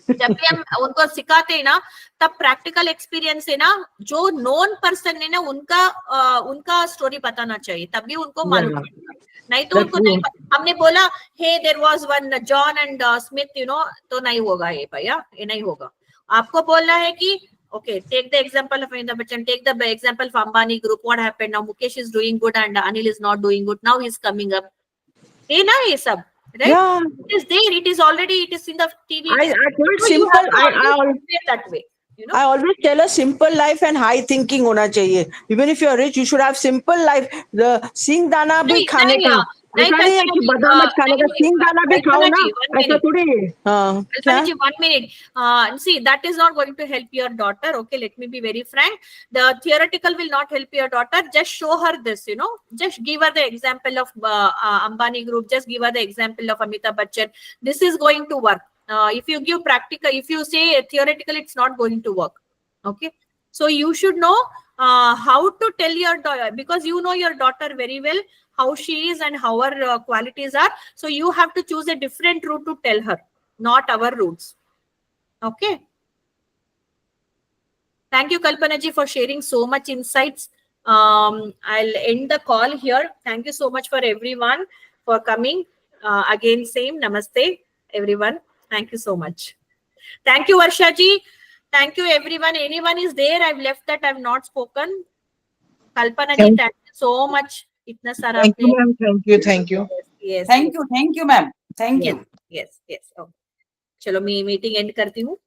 जब भी हम उनको सिखाते हैं ना, तब प्रैक्टिकल एक्सपीरियंस है ना, जो नॉन पर्सन है ना, उनका स्टोरी बताना चाहिए, तभी उनको मालूम. नहीं तो उनको नहीं. हमने बोला hey there was one John and Smith, you know, तो नहीं होगा ये भैया, ये नहीं होगा. आपको बोलना है कि okay, take the example of Amitabh Bachchan, take the example of Ambani Group. What happened now? Mukesh is doing good and Anil is not doing good. Now he's coming up. Hey, na, ye sab, right? Yeah. It is there. It is already. It is in the TV. I told simple. That way. You know? I always tell a simple life and high thinking होना चाहिए. Even if you're rich, you should have simple life. The सिंग दाना भी खाने का. ऐसा नहीं है कि बादाम मत खाने का, सिंग दाना भी खाओ ना. ऐसा थोड़ी है. हाँ. क्या? 1 minute. See, that is not going to help your daughter. Okay, let me be very frank. The theoretical will not help your daughter. Just show her this. You know, just give her the example of Ambani Group. Just give her the example of Amitabh Bachchan. This is going to work. If you give practical, if you say theoretical, it's not going to work. Okay, so you should know how to tell your daughter, because you know your daughter very well, how she is and how her qualities are. So you have to choose a different route to tell her, not our routes. Okay. Thank you, Kalpana ji, for sharing so much insights. I'll end the call here. Thank you so much for everyone for coming. Again, same namaste, everyone. Thank you so much. Thank you, Varsha ji. Thank you, everyone. Anyone is there? I've left that I've not spoken. Kalpana ji, thank you so much. Itna sara. Thank you, ma'am. Thank you. Thank you. Yes. Thank you, ma'am. Thank you. Yes. Okay. चलो मैं meeting and करती हूँ.